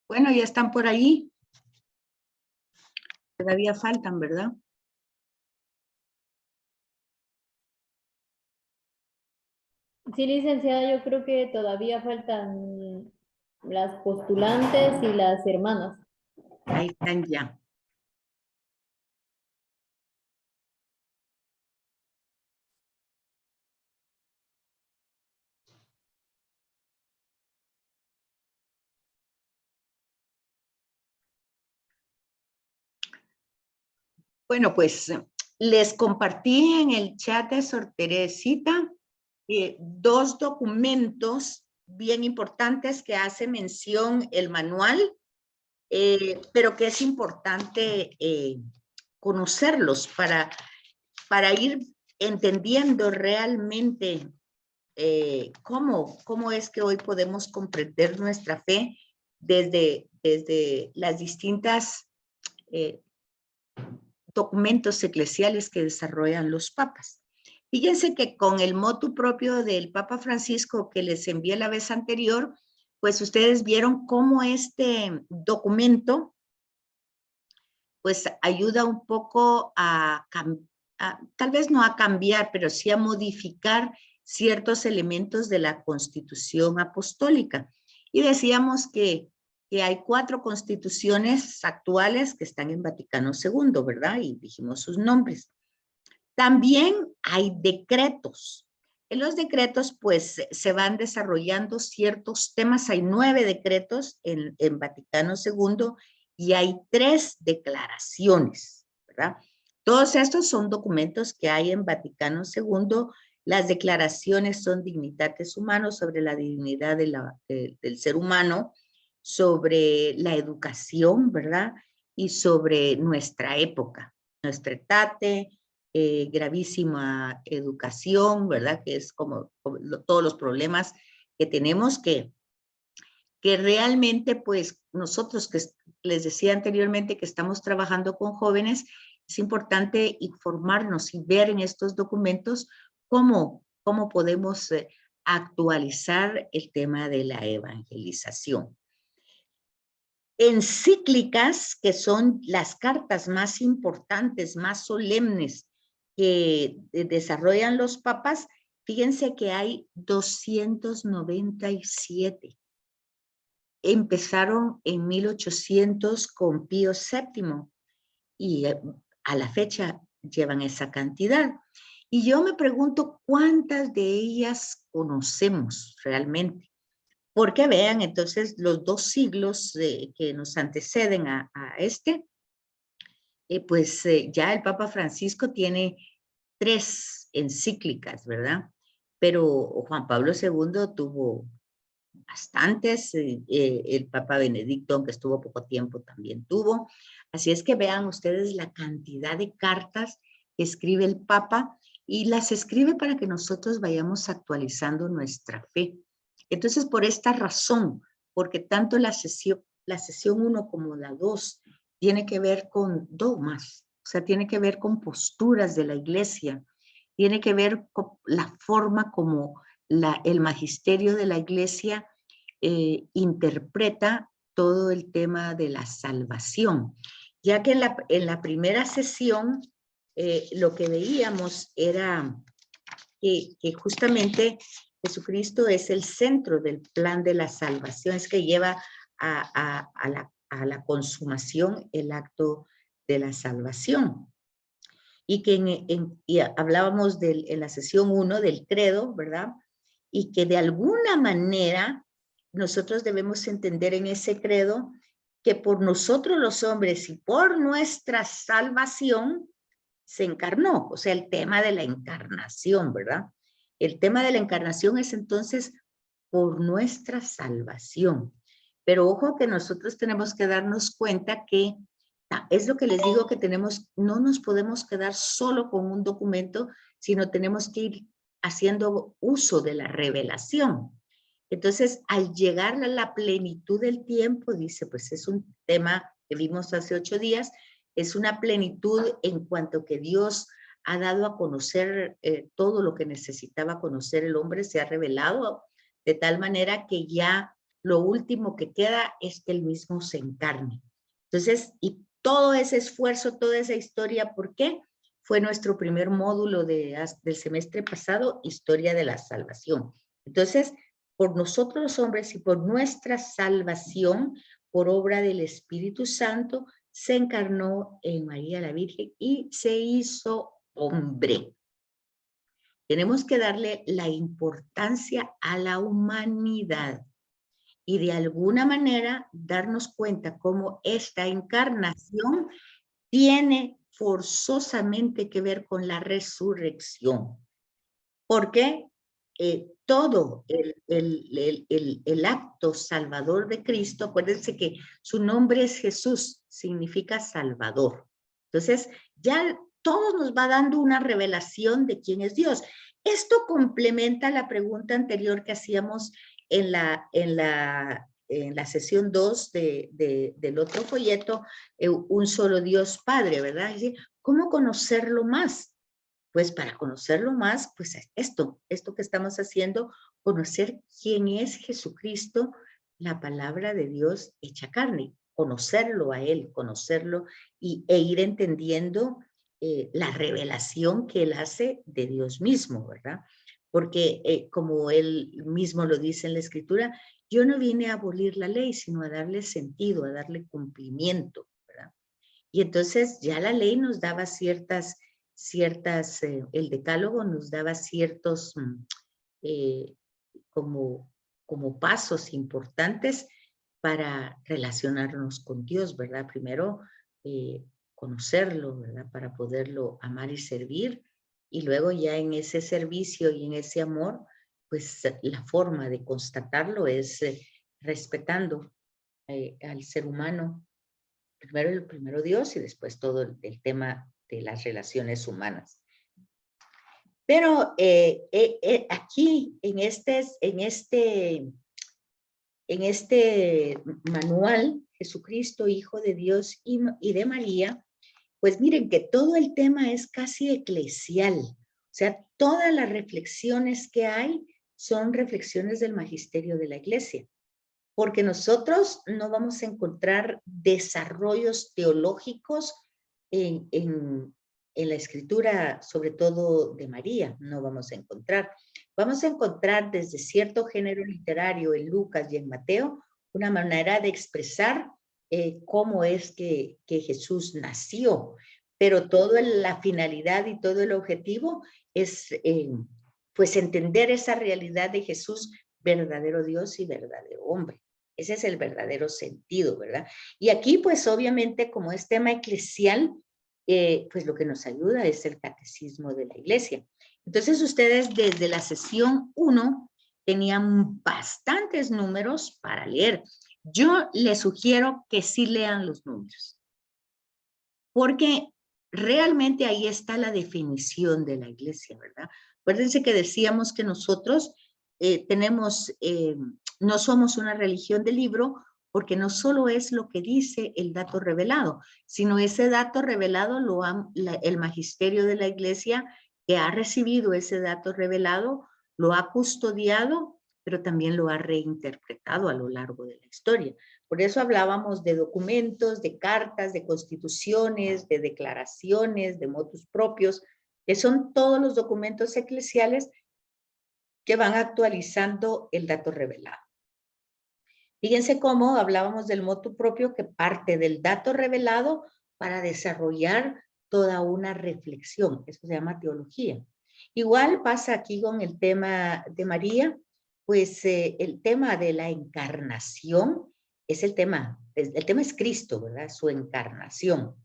Bueno, ya están por ahí. Todavía faltan, ¿verdad? Sí, licenciada, yo creo que todavía faltan las postulantes y las hermanas. Ahí están ya. Bueno, pues les compartí en el chat de Sor Teresita dos documentos bien importantes que hace mención el manual, pero que es importante conocerlos para ir entendiendo realmente cómo es que hoy podemos comprender nuestra fe desde las distintas documentos eclesiales que desarrollan los papas. Fíjense que con el motu propio del Papa Francisco que les envié la vez anterior, pues ustedes vieron cómo este documento pues ayuda un poco tal vez no a cambiar, pero sí a modificar ciertos elementos de la Constitución Apostólica. Y decíamos que hay 4 constituciones actuales que están en Vaticano II, ¿verdad? Y dijimos sus nombres. También hay decretos. En los decretos, pues, se van desarrollando ciertos temas. Hay 9 decretos en Vaticano II y hay 3 declaraciones, ¿verdad? Todos estos son documentos que hay en Vaticano II. Las declaraciones son Dignitatis Humanae sobre la dignidad del ser humano, sobre la educación, ¿verdad? Y sobre nuestra época, nuestra etate, gravísima educación, ¿verdad? Que es como todos los problemas que tenemos que realmente, pues, nosotros que les decía anteriormente que estamos trabajando con jóvenes, es importante informarnos y ver en estos documentos cómo podemos actualizar el tema de la evangelización. Encíclicas, que son las cartas más importantes, más solemnes que desarrollan los papas, fíjense que hay 297. Empezaron en 1800 con Pío VII y a la fecha llevan esa cantidad. Y yo me pregunto cuántas de ellas conocemos realmente. Porque vean, entonces, los 2 siglos que nos anteceden a pues ya el Papa Francisco tiene 3 encíclicas, ¿verdad? Pero Juan Pablo II tuvo bastantes, el Papa Benedicto, aunque estuvo poco tiempo, también tuvo. Así es que vean ustedes la cantidad de cartas que escribe el Papa y las escribe para que nosotros vayamos actualizando nuestra fe. Entonces, por esta razón, porque tanto la sesión 1 como la 2 tiene que ver con dogmas, o sea, tiene que ver con posturas de la iglesia, tiene que ver con la forma como el magisterio de la iglesia interpreta todo el tema de la salvación, ya que en la primera sesión lo que veíamos era que justamente Jesucristo es el centro del plan de la salvación, es que lleva a la consumación el acto de la salvación. Y que y hablábamos en la sesión 1 del credo, ¿verdad? Y que de alguna manera nosotros debemos entender en ese credo que por nosotros los hombres y por nuestra salvación se encarnó, o sea, el tema de la encarnación, ¿verdad? El tema de la encarnación es entonces por nuestra salvación. Pero ojo que nosotros tenemos que darnos cuenta que es lo que les digo que no nos podemos quedar solo con un documento, sino tenemos que ir haciendo uso de la revelación. Entonces, al llegar a la plenitud del tiempo, dice, pues es un tema que vimos hace 8 días, es una plenitud en cuanto que Dios ha dado a conocer todo lo que necesitaba conocer el hombre, se ha revelado de tal manera que ya lo último que queda es que él mismo se encarne. Entonces, y todo ese esfuerzo, toda esa historia, ¿por qué? Fue nuestro primer módulo del semestre pasado, Historia de la Salvación. Entonces, por nosotros los hombres y por nuestra salvación, por obra del Espíritu Santo, se encarnó en María la Virgen y se hizo hombre. Tenemos que darle la importancia a la humanidad y de alguna manera darnos cuenta cómo esta encarnación tiene forzosamente que ver con la resurrección. Porque todo el acto salvador de Cristo, acuérdense que su nombre es Jesús, significa Salvador. Entonces, ya todo nos va dando una revelación de quién es Dios. Esto complementa la pregunta anterior que hacíamos en la sesión 2 del otro folleto, un solo Dios Padre, ¿verdad? Es decir, ¿cómo conocerlo más? Pues para conocerlo más, pues esto que estamos haciendo, conocer quién es Jesucristo, la palabra de Dios hecha carne, conocerlo a Él, conocerlo e ir entendiendo la revelación que Él hace de Dios mismo, ¿verdad? Porque como Él mismo lo dice en la Escritura, yo no vine a abolir la ley, sino a darle sentido, a darle cumplimiento, ¿verdad? Y entonces ya la ley nos daba el decálogo nos daba ciertos eh, como pasos importantes para relacionarnos con Dios, ¿verdad? Primero, conocerlo, ¿verdad? Para poderlo amar y servir. Y luego ya en ese servicio y en ese amor, pues la forma de constatarlo es respetando al ser humano, primero el primero Dios y después todo el tema de las relaciones humanas. Pero aquí, en este manual, Jesucristo, Hijo de Dios y de María, pues miren que todo el tema es casi eclesial. O sea, todas las reflexiones que hay son reflexiones del magisterio de la Iglesia. Porque nosotros no vamos a encontrar desarrollos teológicos en la escritura, sobre todo de María, no vamos a encontrar. Vamos a encontrar desde cierto género literario en Lucas y en Mateo una manera de expresar cómo es que Jesús nació, pero toda la finalidad y todo el objetivo es pues entender esa realidad de Jesús, verdadero Dios y verdadero hombre. Ese es el verdadero sentido, ¿verdad? Y aquí, pues obviamente, como es tema eclesial, pues lo que nos ayuda es el catecismo de la iglesia. Entonces, ustedes desde la sesión 1 tenían bastantes números para leer. Yo les sugiero que sí lean los números, porque realmente ahí está la definición de la iglesia, ¿verdad? Acuérdense que decíamos que nosotros no somos una religión de libro, porque no solo es lo que dice el dato revelado, sino ese dato revelado el magisterio de la iglesia que ha recibido ese dato revelado, lo ha custodiado, pero también lo ha reinterpretado a lo largo de la historia. Por eso hablábamos de documentos, de cartas, de constituciones, de declaraciones, de motus propios, que son todos los documentos eclesiales que van actualizando el dato revelado. Fíjense cómo hablábamos del motu propio que parte del dato revelado para desarrollar toda una reflexión. Eso se llama teología. Igual pasa aquí con el tema de María, pues el tema de la encarnación es el tema es Cristo, ¿verdad? Su encarnación.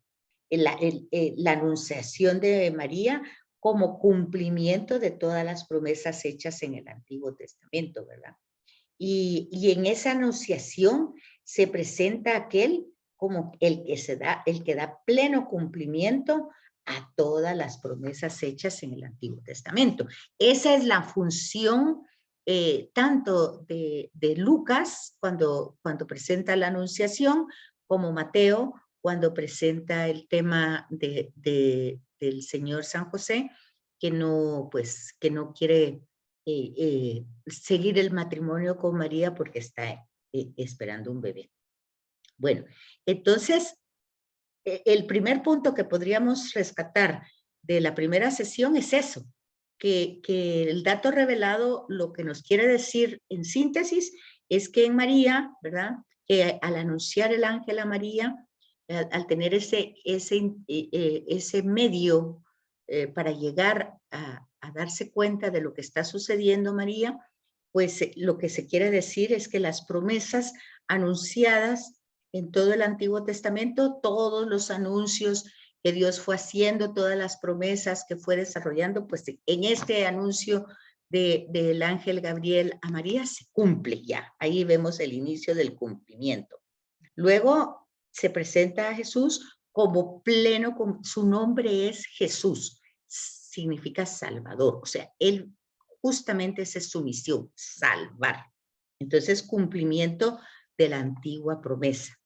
La anunciación de María como cumplimiento de todas las promesas hechas en el Antiguo Testamento, ¿verdad? Y en esa anunciación se presenta aquel como el que da pleno cumplimiento a todas las promesas hechas en el Antiguo Testamento. Esa es la función tanto de Lucas cuando presenta la anunciación, como Mateo cuando presenta el tema del Señor San José, que no quiere seguir el matrimonio con María porque está esperando un bebé. Bueno, entonces, el primer punto que podríamos rescatar de la primera sesión es eso, que el dato revelado lo que nos quiere decir en síntesis es que en María, ¿verdad? Que al anunciar el ángel a María, al tener ese medio para llegar a darse cuenta de lo que está sucediendo María, pues lo que se quiere decir es que las promesas anunciadas en todo el Antiguo Testamento, todos los anuncios que Dios fue haciendo, todas las promesas que fue desarrollando, pues en este anuncio del ángel Gabriel a María se cumple ya. Ahí vemos el inicio del cumplimiento. Luego se presenta a Jesús como pleno, su nombre es Jesús, significa Salvador, o sea, él justamente esa es su misión, salvar. Entonces, cumplimiento de la antigua promesa.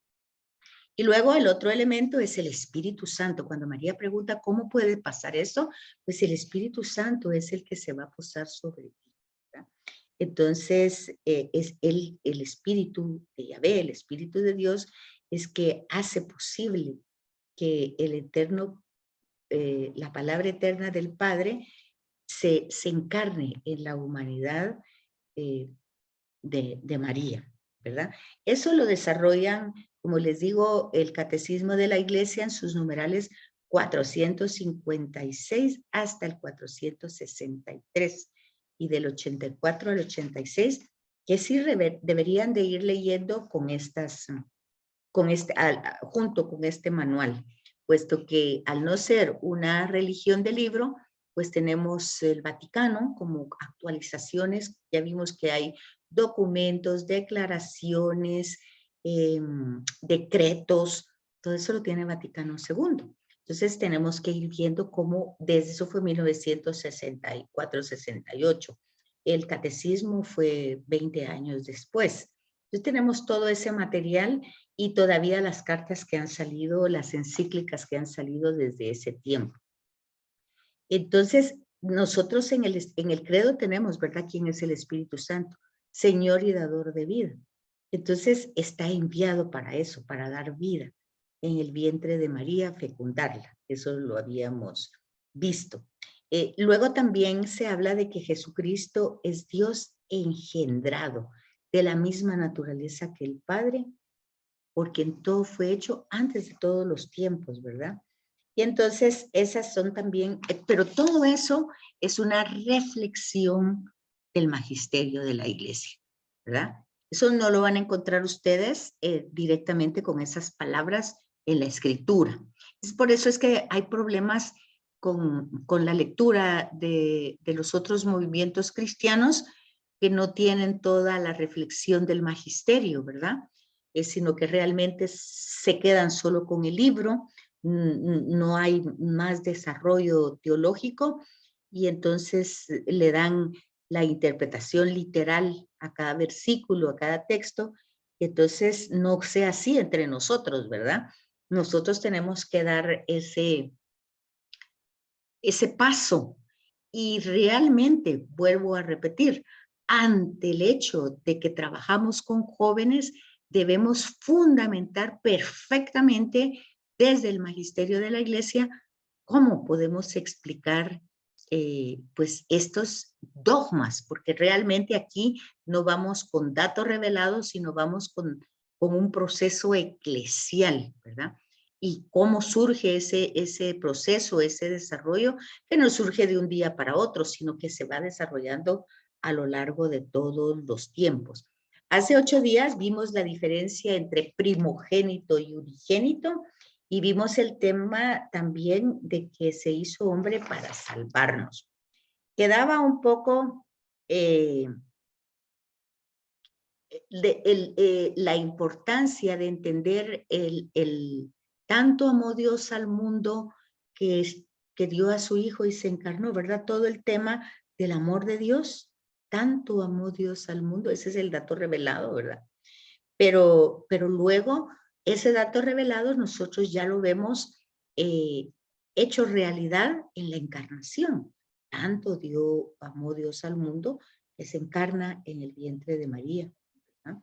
Y luego el otro elemento es el Espíritu Santo. Cuando María pregunta cómo puede pasar eso, pues el Espíritu Santo es el que se va a posar sobre ti, ¿verdad? Entonces, es el Espíritu de Yahvé, el Espíritu de Dios, es que hace posible que el eterno, la palabra eterna del Padre se encarne en la humanidad de María, ¿verdad? Eso lo desarrollan, como les digo, el Catecismo de la Iglesia en sus numerales 456 hasta el 463 y del 84 al 86, que sí deberían de ir leyendo con junto con este manual, puesto que al no ser una religión de libro, pues tenemos el Vaticano como actualizaciones, ya vimos que hay documentos, declaraciones, decretos, todo eso lo tiene Vaticano II. Entonces tenemos que ir viendo cómo, desde eso fue 1964-68, el catecismo fue 20 años después. Entonces tenemos todo ese material y todavía las cartas que han salido, las encíclicas que han salido desde ese tiempo. Entonces, nosotros en el credo tenemos, ¿verdad?, quién es el Espíritu Santo, Señor y dador de vida. Entonces, está enviado para eso, para dar vida en el vientre de María, fecundarla. Eso lo habíamos visto. Luego también se habla de que Jesucristo es Dios engendrado, de la misma naturaleza que el Padre, porque en todo fue hecho antes de todos los tiempos, ¿verdad? Y entonces esas son también, pero todo eso es una reflexión del magisterio de la iglesia, ¿verdad? Eso no lo van a encontrar ustedes directamente con esas palabras en la escritura. Es por eso es que hay problemas con la lectura de los otros movimientos cristianos que no tienen toda la reflexión del magisterio, ¿verdad? Sino que realmente se quedan solo con el libro, no hay más desarrollo teológico y entonces le dan la interpretación literal a cada versículo, a cada texto. Entonces no sea así entre nosotros, ¿verdad? Nosotros tenemos que dar ese paso y realmente, vuelvo a repetir, ante el hecho de que trabajamos con jóvenes, debemos fundamentar perfectamente desde el magisterio de la iglesia cómo podemos explicar pues estos dogmas, porque realmente aquí no vamos con datos revelados, sino vamos con un proceso eclesial, ¿verdad? Y cómo surge ese proceso, ese desarrollo, que no surge de un día para otro, sino que se va desarrollando a lo largo de todos los tiempos. Hace 8 días vimos la diferencia entre primogénito y unigénito y vimos el tema también de que se hizo hombre para salvarnos. Quedaba un poco la importancia de entender tanto amó Dios al mundo que dio a su hijo y se encarnó, ¿verdad? Todo el tema del amor de Dios, tanto amó Dios al mundo, ese es el dato revelado, ¿verdad? Pero luego ese dato revelado nosotros ya lo vemos hecho realidad en la encarnación. Tanto amó Dios al mundo que se encarna en el vientre de María, ¿verdad?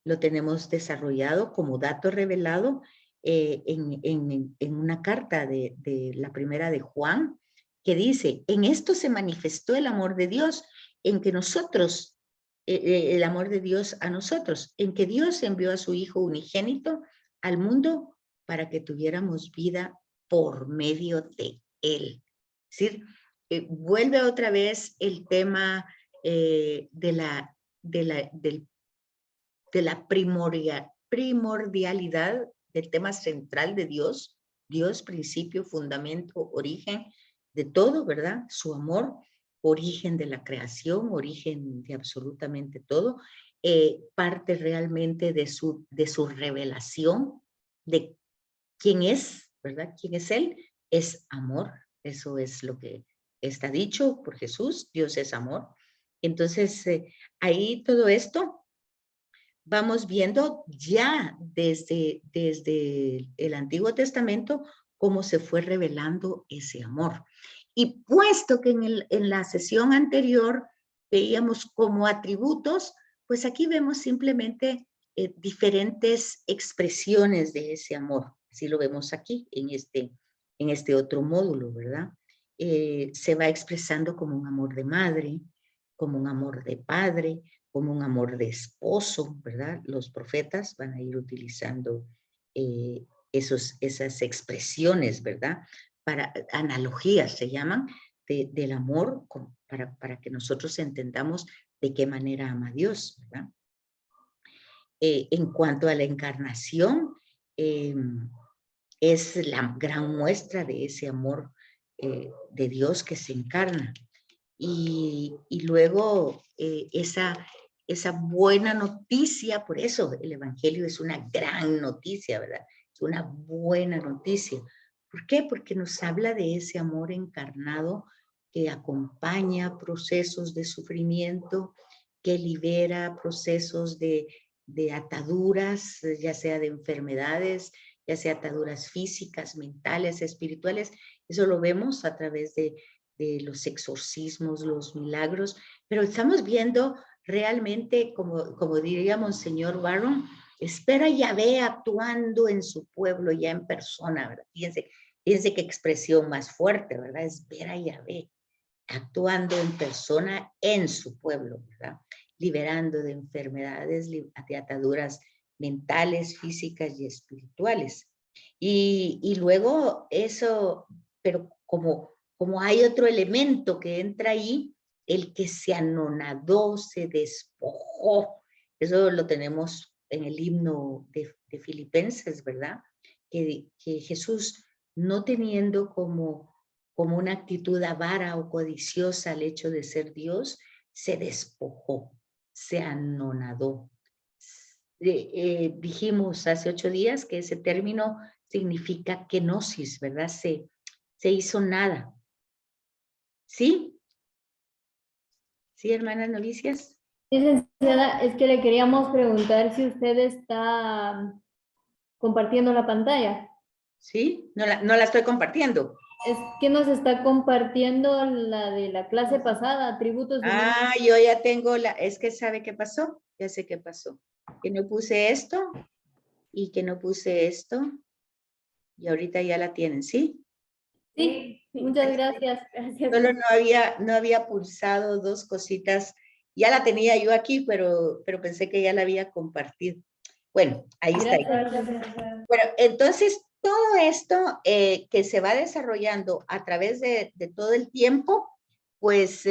lo tenemos desarrollado como dato revelado en una carta de la primera de Juan, que dice, en esto se manifestó el amor de Dios, en que nosotros, el amor de Dios a nosotros, en que Dios envió a su Hijo unigénito al mundo para que tuviéramos vida por medio de Él. Es decir, vuelve otra vez el tema de la primordialidad del tema central de Dios, Dios, principio, fundamento, origen de todo, ¿verdad? Su amor, origen de la creación, origen de absolutamente todo, parte realmente de su revelación, de quién es, ¿verdad? ¿Quién es Él? Es amor, eso es lo que está dicho por Jesús, Dios es amor. Entonces, ahí todo esto vamos viendo ya desde el Antiguo Testamento cómo se fue revelando ese amor. Y puesto que en la sesión anterior veíamos como atributos, pues aquí vemos simplemente diferentes expresiones de ese amor. Así lo vemos aquí en este otro módulo, ¿verdad? Se va expresando como un amor de madre, como un amor de padre, como un amor de esposo, ¿verdad? Los profetas van a ir utilizando esas expresiones, ¿verdad? Para analogías se llaman del amor para que nosotros entendamos de qué manera ama Dios, ¿verdad? En cuanto a la encarnación, es la gran muestra de ese amor de Dios que se encarna. Y luego esa buena noticia, por eso el Evangelio es una gran noticia, ¿verdad? Es una buena noticia. ¿Por qué? Porque nos habla de ese amor encarnado que acompaña procesos de sufrimiento, que libera procesos de ataduras, ya sea de enfermedades, ya sea ataduras físicas, mentales, espirituales. Eso lo vemos a través de los exorcismos, los milagros, pero estamos viendo realmente, como diría Monseñor Barron, espera Yahvé actuando en su pueblo ya en persona, ¿verdad? Fíjense qué expresión más fuerte, ¿verdad? Es ver a Yahvé actuando en persona en su pueblo, ¿verdad? Liberando de enfermedades, de ataduras mentales, físicas y espirituales. Y luego eso, pero como hay otro elemento que entra ahí, el que se anonadó, se despojó. Eso lo tenemos en el himno de Filipenses, ¿verdad? Que Jesús, no teniendo como una actitud avara o codiciosa al hecho de ser Dios, se despojó, se anonadó. Dijimos hace 8 días que ese término significa kenosis, ¿verdad? Se hizo nada. ¿Sí? ¿Sí, hermanas novicias? Licenciada, es que le queríamos preguntar si usted está compartiendo la pantalla. ¿Sí? No la estoy compartiendo. Es que nos está compartiendo la de la clase pasada, atributos humanos. Ah, yo ya tengo es que ¿sabe qué pasó? Ya sé qué pasó. Que no puse esto y que no puse esto. Y ahorita ya la tienen, ¿sí? Sí, muchas gracias. Gracias. Solo no había pulsado 2 cositas. Ya la tenía yo aquí, pero pensé que ya la había compartido. Bueno, ahí está. Gracias. Bueno, entonces todo esto que se va desarrollando a través de todo el tiempo, pues,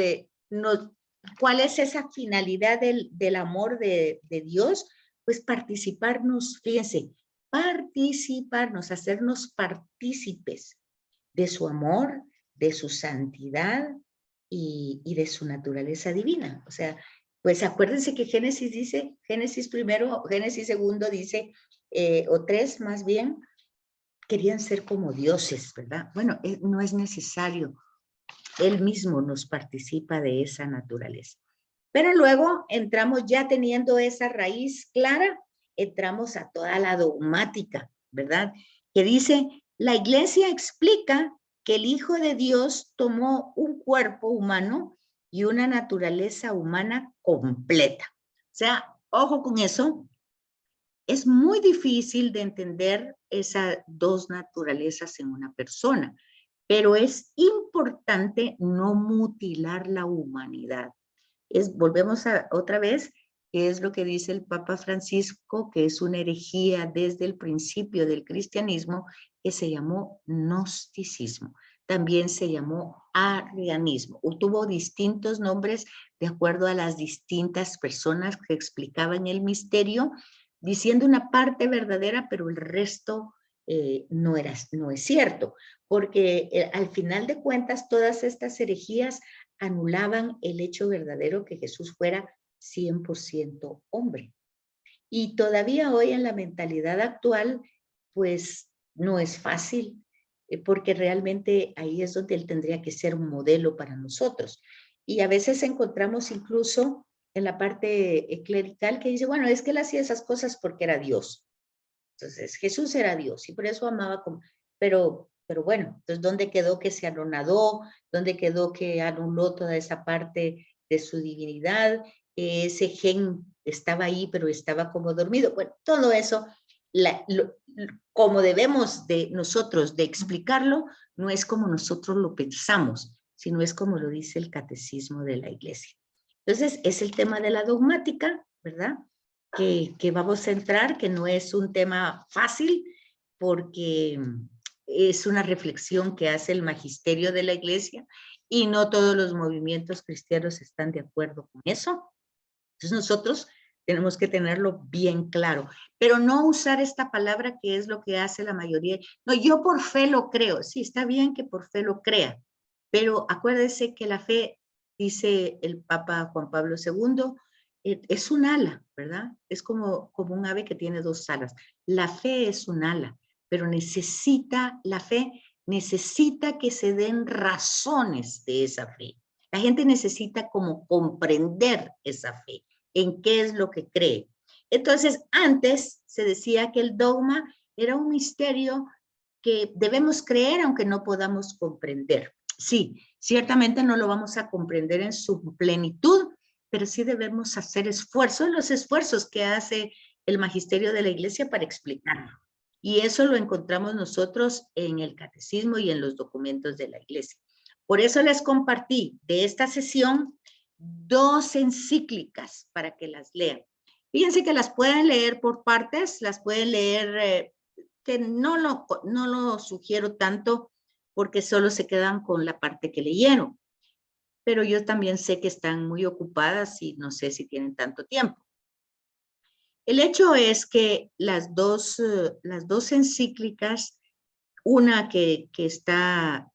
¿cuál es esa finalidad del amor de Dios? Pues participarnos, fíjense, participarnos, hacernos partícipes de su amor, de su santidad y de su naturaleza divina. O sea, pues acuérdense que Génesis dice, Génesis primero, Génesis segundo dice, o 3 más bien, querían ser como dioses, ¿verdad? Bueno, no es necesario. Él mismo nos participa de esa naturaleza. Pero luego entramos ya teniendo esa raíz clara, entramos a toda la dogmática, ¿verdad? Que dice, la iglesia explica que el Hijo de Dios tomó un cuerpo humano y una naturaleza humana completa. O sea, ojo con eso, es muy difícil de entender esas dos naturalezas en una persona, pero es importante no mutilar la humanidad. Volvemos otra vez, que es lo que dice el Papa Francisco, que es una herejía desde el principio del cristianismo, que se llamó gnosticismo. También se llamó arrianismo. Tuvo distintos nombres de acuerdo a las distintas personas que explicaban el misterio, diciendo una parte verdadera, pero el resto no es cierto, porque al final de cuentas todas estas herejías anulaban el hecho verdadero que Jesús fuera 100% hombre. Y todavía hoy en la mentalidad actual, pues no es fácil, porque realmente ahí es donde él tendría que ser un modelo para nosotros. Y a veces encontramos incluso en la parte clerical que dice, bueno, es que él hacía esas cosas porque era Dios. Entonces, Jesús era Dios y por eso amaba como, pero bueno, entonces, ¿dónde quedó que se anonadó? ¿Dónde quedó que anuló toda esa parte de su divinidad? Ese gen estaba ahí, pero estaba como dormido. Bueno, todo eso, como debemos de nosotros de explicarlo, no es como nosotros lo pensamos, sino es como lo dice el catecismo de la iglesia. Entonces, es el tema de la dogmática, ¿verdad? Que vamos a entrar, que no es un tema fácil, porque es una reflexión que hace el magisterio de la iglesia y no todos los movimientos cristianos están de acuerdo con eso. Entonces nosotros tenemos que tenerlo bien claro, pero no usar esta palabra que es lo que hace la mayoría. No, yo por fe lo creo. Sí, está bien que por fe lo crea, pero acuérdese que la fe, dice el Papa Juan Pablo II, es un ala, ¿verdad? Es como un ave que tiene dos alas. La fe es un ala, pero la fe necesita que se den razones de esa fe. La gente necesita como comprender esa fe, en qué es lo que cree. Entonces, antes se decía que el dogma era un misterio que debemos creer aunque no podamos comprender. Sí, ciertamente no lo vamos a comprender en su plenitud, pero sí debemos hacer esfuerzos, los esfuerzos que hace el magisterio de la iglesia para explicarlo. Y eso lo encontramos nosotros en el catecismo y en los documentos de la iglesia. Por eso les compartí de esta sesión 2 encíclicas para que las lean. Fíjense que las pueden leer por partes, las pueden leer, que no lo sugiero tanto porque solo se quedan con la parte que leyeron. Pero yo también sé que están muy ocupadas y no sé si tienen tanto tiempo. El hecho es que las dos encíclicas, una que está,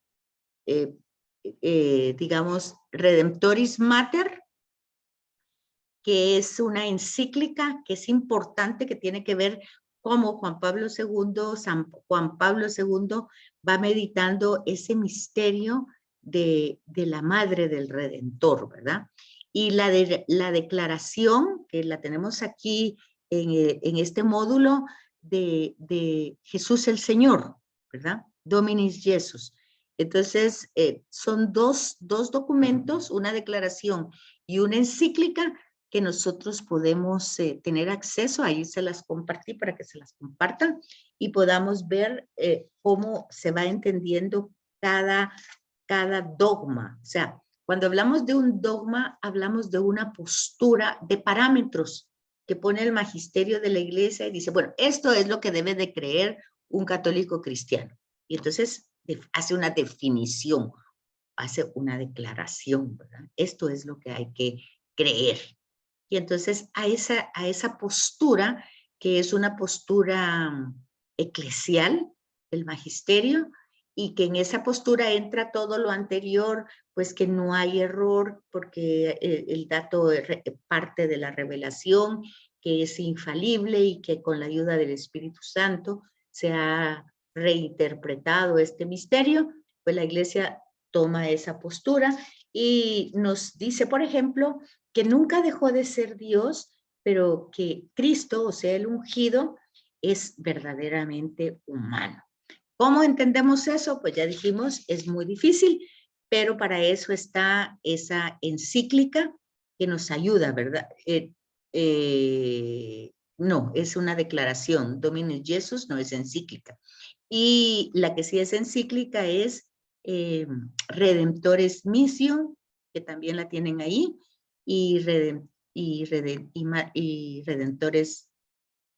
digamos, Redemptoris Mater, que es una encíclica que es importante, que tiene que ver cómo San Juan Pablo II va meditando ese misterio de la madre del Redentor, ¿verdad? Y la declaración, que la tenemos aquí en este módulo, de Jesús el Señor, ¿verdad? Dominis Jesus. Entonces, son dos documentos, una declaración y una encíclica que nosotros podemos tener acceso. Ahí se las compartí para que se las compartan y podamos ver cómo se va entendiendo cada dogma. O sea, cuando hablamos de un dogma, hablamos de una postura de parámetros que pone el magisterio de la iglesia y dice, bueno, esto es lo que debe de creer un católico cristiano. Y entonces hace una definición, hace una declaración, ¿verdad? Esto es lo que hay que creer. Y entonces a esa postura, que es una postura eclesial, el magisterio, y que en esa postura entra todo lo anterior, pues que no hay error, porque el dato parte de la revelación, que es infalible y que con la ayuda del Espíritu Santo se ha reinterpretado este misterio, pues la Iglesia toma esa postura y nos dice, por ejemplo, que nunca dejó de ser Dios, pero que Cristo, o sea, el ungido, es verdaderamente humano. ¿Cómo entendemos eso? Pues ya dijimos, es muy difícil, pero para eso está esa encíclica que nos ayuda, ¿verdad? no, es una declaración. Dominus Jesus no es encíclica. Y la que sí es encíclica es Redemptoris Missio, que también la tienen ahí, y Redentores,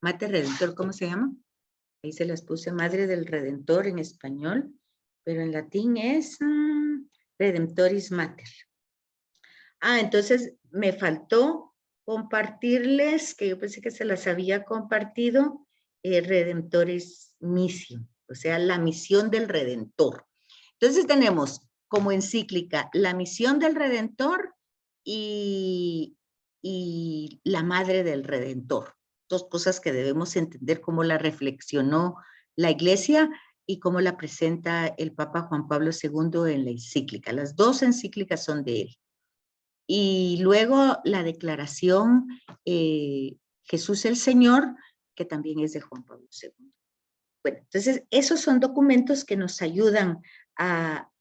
Mater Redentor, ¿cómo se llama? Ahí se las puse, Madre del Redentor en español, pero en latín es Redemptoris Mater. Entonces me faltó compartirles, que yo pensé que se las había compartido, Redemptoris Missio, o sea, la misión del Redentor. Entonces tenemos como encíclica la misión del Redentor y la madre del Redentor. Dos cosas que debemos entender cómo la reflexionó la Iglesia y cómo la presenta el Papa Juan Pablo II en la encíclica. Las dos encíclicas son de él. Y luego la declaración Jesús el Señor, que también es de Juan Pablo II. Bueno, entonces esos son documentos que nos ayudan a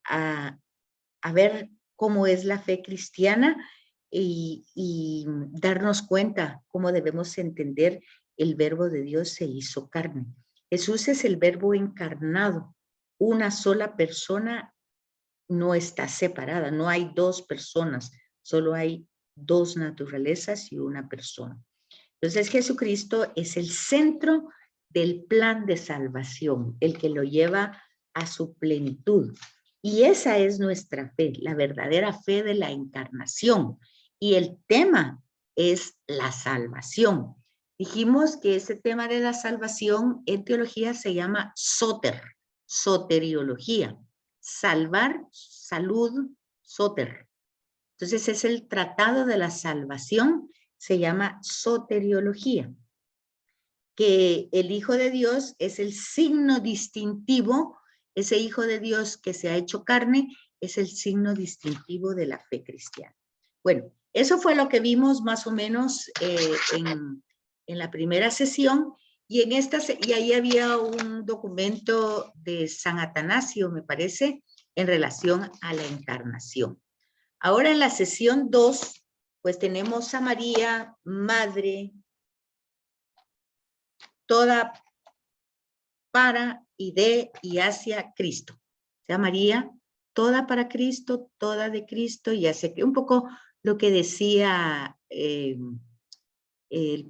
ver cómo es la fe cristiana y darnos cuenta cómo debemos entender el verbo de Dios se hizo carne. Jesús es el verbo encarnado. Una sola persona no está separada, no hay dos personas, solo hay dos naturalezas y una persona. Entonces Jesucristo es el centro del plan de salvación, el que lo lleva a su plenitud. Y esa es nuestra fe, la verdadera fe de la encarnación. Y el tema es la salvación. Dijimos que ese tema de la salvación en teología se llama soter, soteriología. Salvar, salud, soter. Entonces es el tratado de la salvación, se llama soteriología, que el Hijo de Dios es el signo distintivo, ese Hijo de Dios que se ha hecho carne es el signo distintivo de la fe cristiana. Bueno, eso fue lo que vimos más o menos en la primera sesión, y ahí había un documento de San Atanasio, me parece, en relación a la encarnación. Ahora en la sesión 2, pues tenemos a María, Madre, toda para y de y hacia Cristo. O sea, María, toda para Cristo, toda de Cristo y hacia que un poco lo que decía el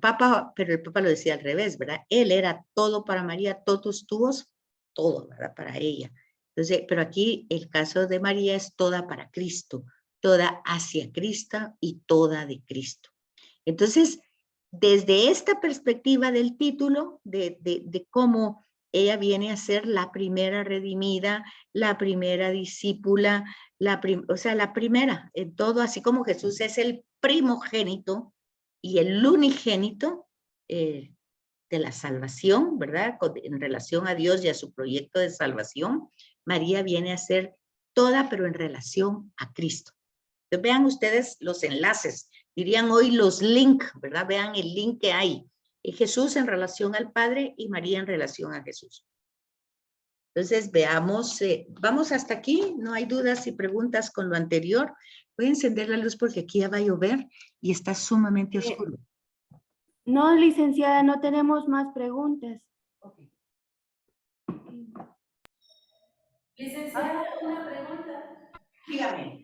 Papa, pero el Papa lo decía al revés, ¿verdad? Él era todo para María, todos tuos, todo, ¿verdad? Para ella. Entonces, pero aquí el caso de María es toda para Cristo, toda hacia Cristo y toda de Cristo. Entonces, desde esta perspectiva del título, de cómo ella viene a ser la primera redimida, la primera discípula, o sea, la primera en todo, así como Jesús es el primogénito y el unigénito de la salvación, ¿verdad? En relación a Dios y a su proyecto de salvación, María viene a ser toda, pero en relación a Cristo. Entonces, vean ustedes los enlaces, dirían hoy los links, ¿verdad? Vean el link que hay. Jesús en relación al Padre y María en relación a Jesús. Entonces, veamos, vamos hasta aquí, no hay dudas y preguntas con lo anterior. Voy a encender la luz porque aquí ya va a llover y está sumamente oscuro. No, licenciada, no tenemos más preguntas. Okay. Licenciada, una pregunta. Dígame.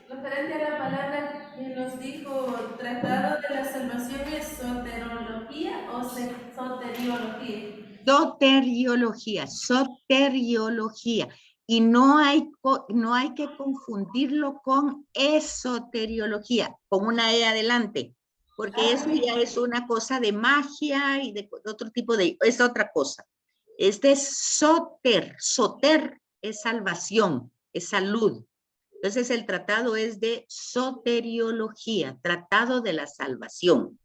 Referente a la palabra que nos dijo, tratado de la salvación, ¿es soterología o soteriología? Soteriología, soteriología. Y no hay que confundirlo con esoteriología, con una E adelante, porque eso ya es una cosa de magia y de otro tipo de, es otra cosa. Este es soter es salvación, es salud. Entonces el tratado es de soteriología, tratado de la salvación.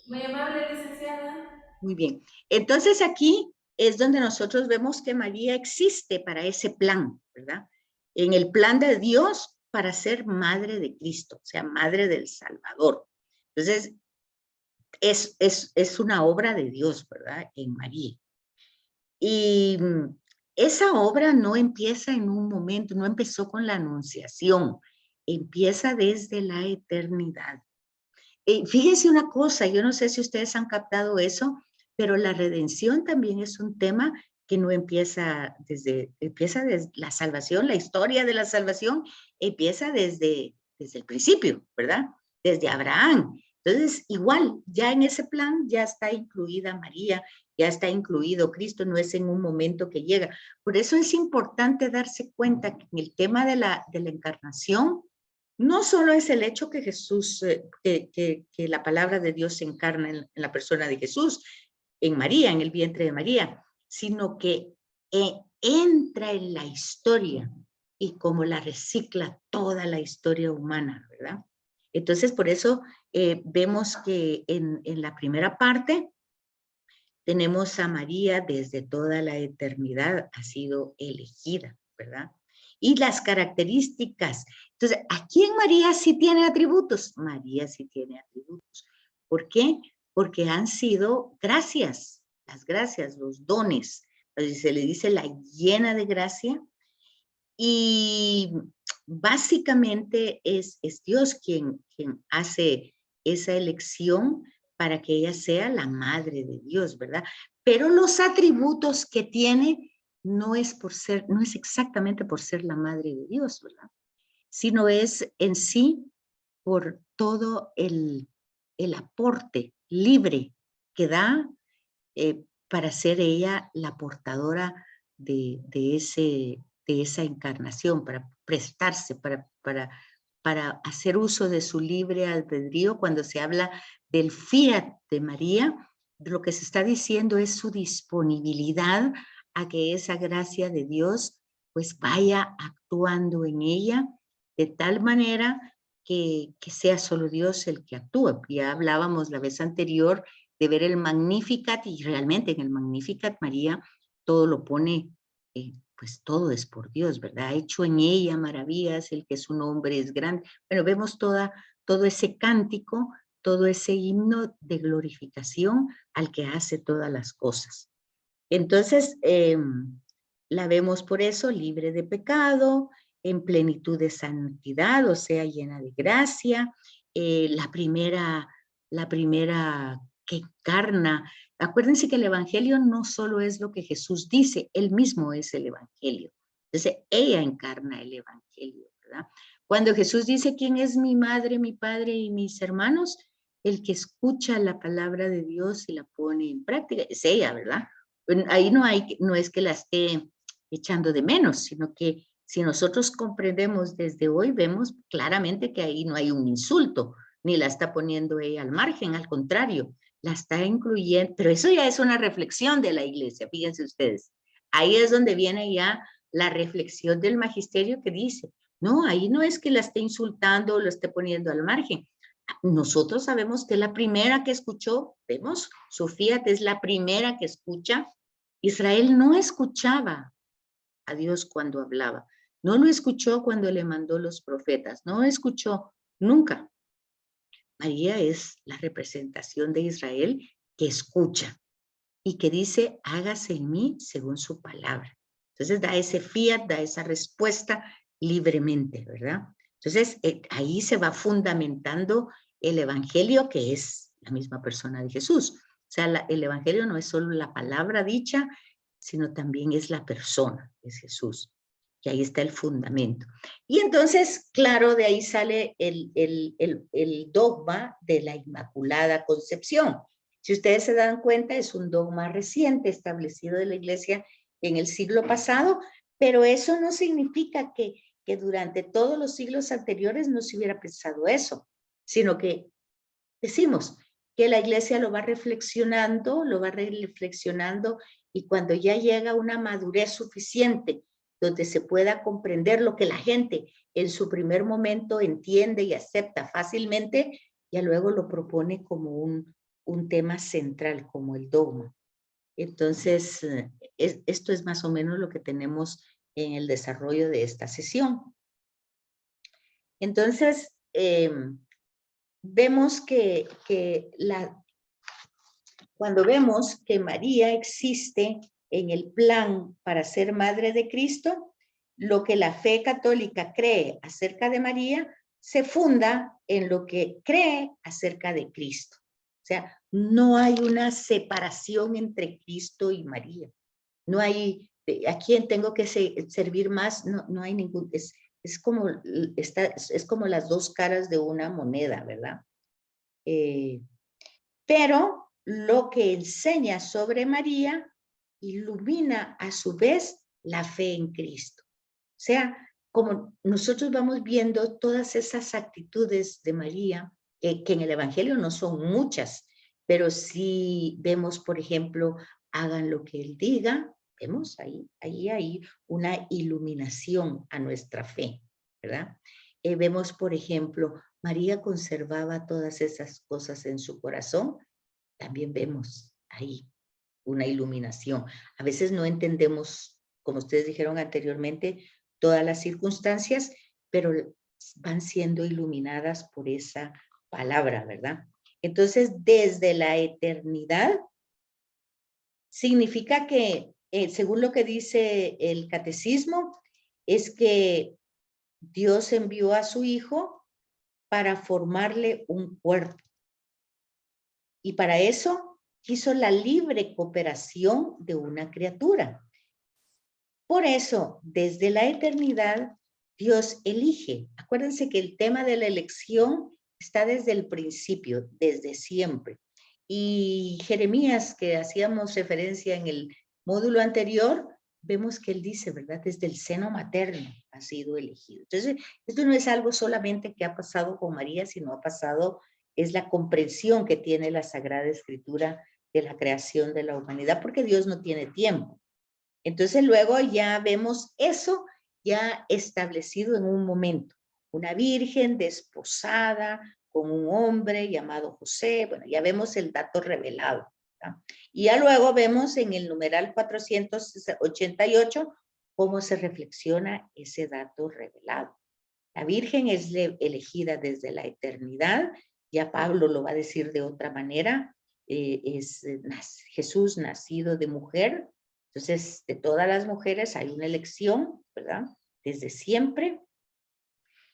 Muy amable, licenciada. Muy bien. Entonces aquí es donde nosotros vemos que María existe para ese plan, ¿verdad? En el plan de Dios para ser madre de Cristo, o sea, madre del Salvador. Entonces, es una obra de Dios, ¿verdad? En María. Y esa obra no empieza en un momento, no empezó con la anunciación, empieza desde la eternidad. Fíjense una cosa, yo no sé si ustedes han captado eso, pero la redención también es un tema que no empieza desde la salvación, la historia de la salvación empieza desde el principio, ¿verdad? Desde Abraham. Entonces, igual, ya en ese plan ya está incluida María, ya está incluido Cristo, no es en un momento que llega. Por eso es importante darse cuenta que en el tema de la encarnación, no solo es el hecho que Jesús, que la palabra de Dios se encarna en la persona de Jesús, en María, en el vientre de María, sino que entra en la historia y como la recicla toda la historia humana, ¿verdad? Entonces, por eso vemos que en la primera parte tenemos a María desde toda la eternidad, ha sido elegida, ¿verdad? Y las características. Entonces, ¿aquí en María sí tiene atributos? María sí tiene atributos. ¿Por qué? Porque han sido gracias, las gracias, los dones. Entonces, se le dice la llena de gracia. Y básicamente es Dios quien hace esa elección para que ella sea la madre de Dios, ¿verdad? Pero los atributos que tiene no es exactamente por ser la madre de Dios, ¿verdad? Sino es en sí por todo el aporte libre que da para ser ella la portadora de esa encarnación, para prestarse, para hacer uso de su libre albedrío. Cuando se habla del fiat de María, lo que se está diciendo es su disponibilidad a que esa gracia de Dios pues vaya actuando en ella de tal manera que sea solo Dios el que actúa. Ya hablábamos la vez anterior de ver el Magnificat, y realmente en el Magnificat María todo lo pone, pues todo es por Dios, ¿verdad? Ha hecho en ella maravillas, el que su nombre es grande. Bueno, vemos todo ese cántico, todo ese himno de glorificación al que hace todas las cosas. Entonces, la vemos por eso libre de pecado, en plenitud de santidad, o sea, llena de gracia. La primera que encarna. Acuérdense que el Evangelio no solo es lo que Jesús dice, él mismo es el Evangelio. Entonces, ella encarna el Evangelio, ¿verdad? Cuando Jesús dice, ¿quién es mi madre, mi padre y mis hermanos? El que escucha la palabra de Dios y la pone en práctica, es ella, ¿verdad? Ahí no es que la esté echando de menos, sino que si nosotros comprendemos desde hoy, vemos claramente que ahí no hay un insulto, ni la está poniendo ella al margen, al contrario, la está incluyendo, pero eso ya es una reflexión de la iglesia, fíjense ustedes. Ahí es donde viene ya la reflexión del magisterio que dice, no, ahí no es que la esté insultando o lo esté poniendo al margen. Nosotros sabemos que la primera que escuchó, vemos, Sofía es la primera que escucha. Israel no escuchaba a Dios cuando hablaba, no lo escuchó cuando le mandó los profetas, no escuchó nunca. María es la representación de Israel que escucha y que dice, hágase en mí según su palabra. Entonces da ese fiat, da esa respuesta libremente, ¿verdad? Entonces ahí se va fundamentando el evangelio, que es la misma persona de Jesús. O sea, el evangelio no es solo la palabra dicha, sino también es la persona, es Jesús. Que ahí está el fundamento. Y entonces, claro, de ahí sale el dogma de la Inmaculada Concepción. Si ustedes se dan cuenta, es un dogma reciente establecido de la Iglesia en el siglo pasado, pero eso no significa que durante todos los siglos anteriores no se hubiera pensado eso, sino que decimos que la Iglesia lo va reflexionando, y cuando ya llega a una madurez suficiente donde se pueda comprender lo que la gente en su primer momento entiende y acepta fácilmente, ya luego lo propone como un tema central, como el dogma. Entonces, esto es más o menos lo que tenemos en el desarrollo de esta sesión. Entonces, vemos cuando vemos que María existe en el plan para ser madre de Cristo, lo que la fe católica cree acerca de María se funda en lo que cree acerca de Cristo. O sea, no hay una separación entre Cristo y María. No hay, ¿a quién tengo que servir más? No, no hay ningún, es como las dos caras de una moneda, ¿verdad? Pero lo que enseña sobre María ilumina a su vez la fe en Cristo. O sea, como nosotros vamos viendo todas esas actitudes de María, que en el Evangelio no son muchas, pero sí vemos, por ejemplo, hagan lo que Él diga, vemos ahí hay una iluminación a nuestra fe, ¿verdad? Vemos, por ejemplo, María conservaba todas esas cosas en su corazón, también vemos ahí una iluminación. A veces no entendemos, como ustedes dijeron anteriormente, todas las circunstancias, pero van siendo iluminadas por esa palabra, ¿verdad? Entonces, desde la eternidad, significa que, según lo que dice el catecismo, es que Dios envió a su Hijo para formarle un cuerpo. Y para eso quiso la libre cooperación de una criatura. Por eso, desde la eternidad, Dios elige. Acuérdense que el tema de la elección está desde el principio, desde siempre. Y Jeremías, que hacíamos referencia en el módulo anterior, vemos que él dice, ¿verdad? Desde el seno materno ha sido elegido. Entonces, esto no es algo solamente que ha pasado con María, sino ha pasado, es la comprensión que tiene la Sagrada Escritura de la creación de la humanidad, porque Dios no tiene tiempo. Entonces luego ya vemos eso ya establecido en un momento. Una virgen desposada con un hombre llamado José. Bueno, ya vemos el dato revelado, ¿verdad? Y ya luego vemos en el numeral 488 cómo se reflexiona ese dato revelado. La virgen es elegida desde la eternidad. Ya Pablo lo va a decir de otra manera. Es Jesús nacido de mujer. Entonces, de todas las mujeres hay una elección, ¿verdad? Desde siempre.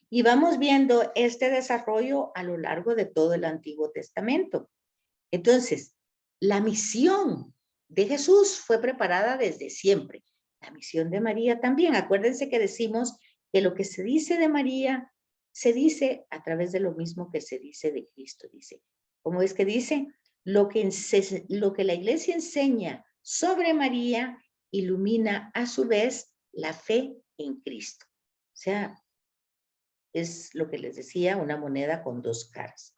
Y vamos viendo este desarrollo a lo largo de todo el Antiguo Testamento. Entonces, la misión de Jesús fue preparada desde siempre. La misión de María también. Acuérdense que decimos que lo que se dice de María se dice a través de lo mismo que se dice de Cristo. Dice, ¿cómo es que dice? Lo que la Iglesia enseña sobre María ilumina a su vez la fe en Cristo. O sea, es lo que les decía, una moneda con dos caras.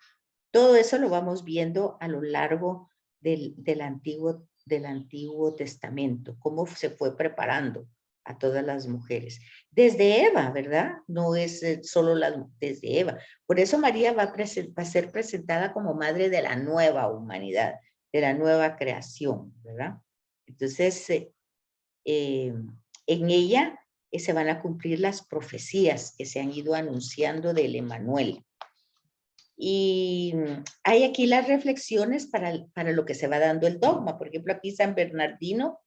Todo eso lo vamos viendo a lo largo del Antiguo Testamento, cómo se fue preparando a todas las mujeres. Desde Eva, ¿verdad? No es solo desde Eva. Por eso María va a ser presentada como madre de la nueva humanidad, de la nueva creación, ¿verdad? Entonces, en ella se van a cumplir las profecías que se han ido anunciando del Emmanuel. Y hay aquí las reflexiones para lo que se va dando el dogma. Por ejemplo, aquí San Bernardino,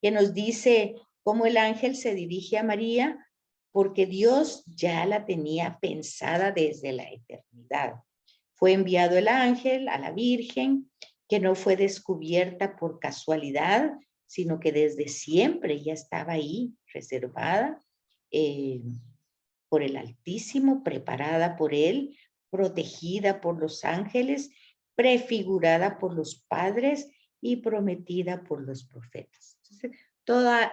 que nos dice cómo el ángel se dirige a María, porque Dios ya la tenía pensada desde la eternidad. Fue enviado el ángel a la Virgen, que no fue descubierta por casualidad, sino que desde siempre ya estaba ahí, reservada por el Altísimo, preparada por él, protegida por los ángeles, prefigurada por los padres y prometida por los profetas. Entonces,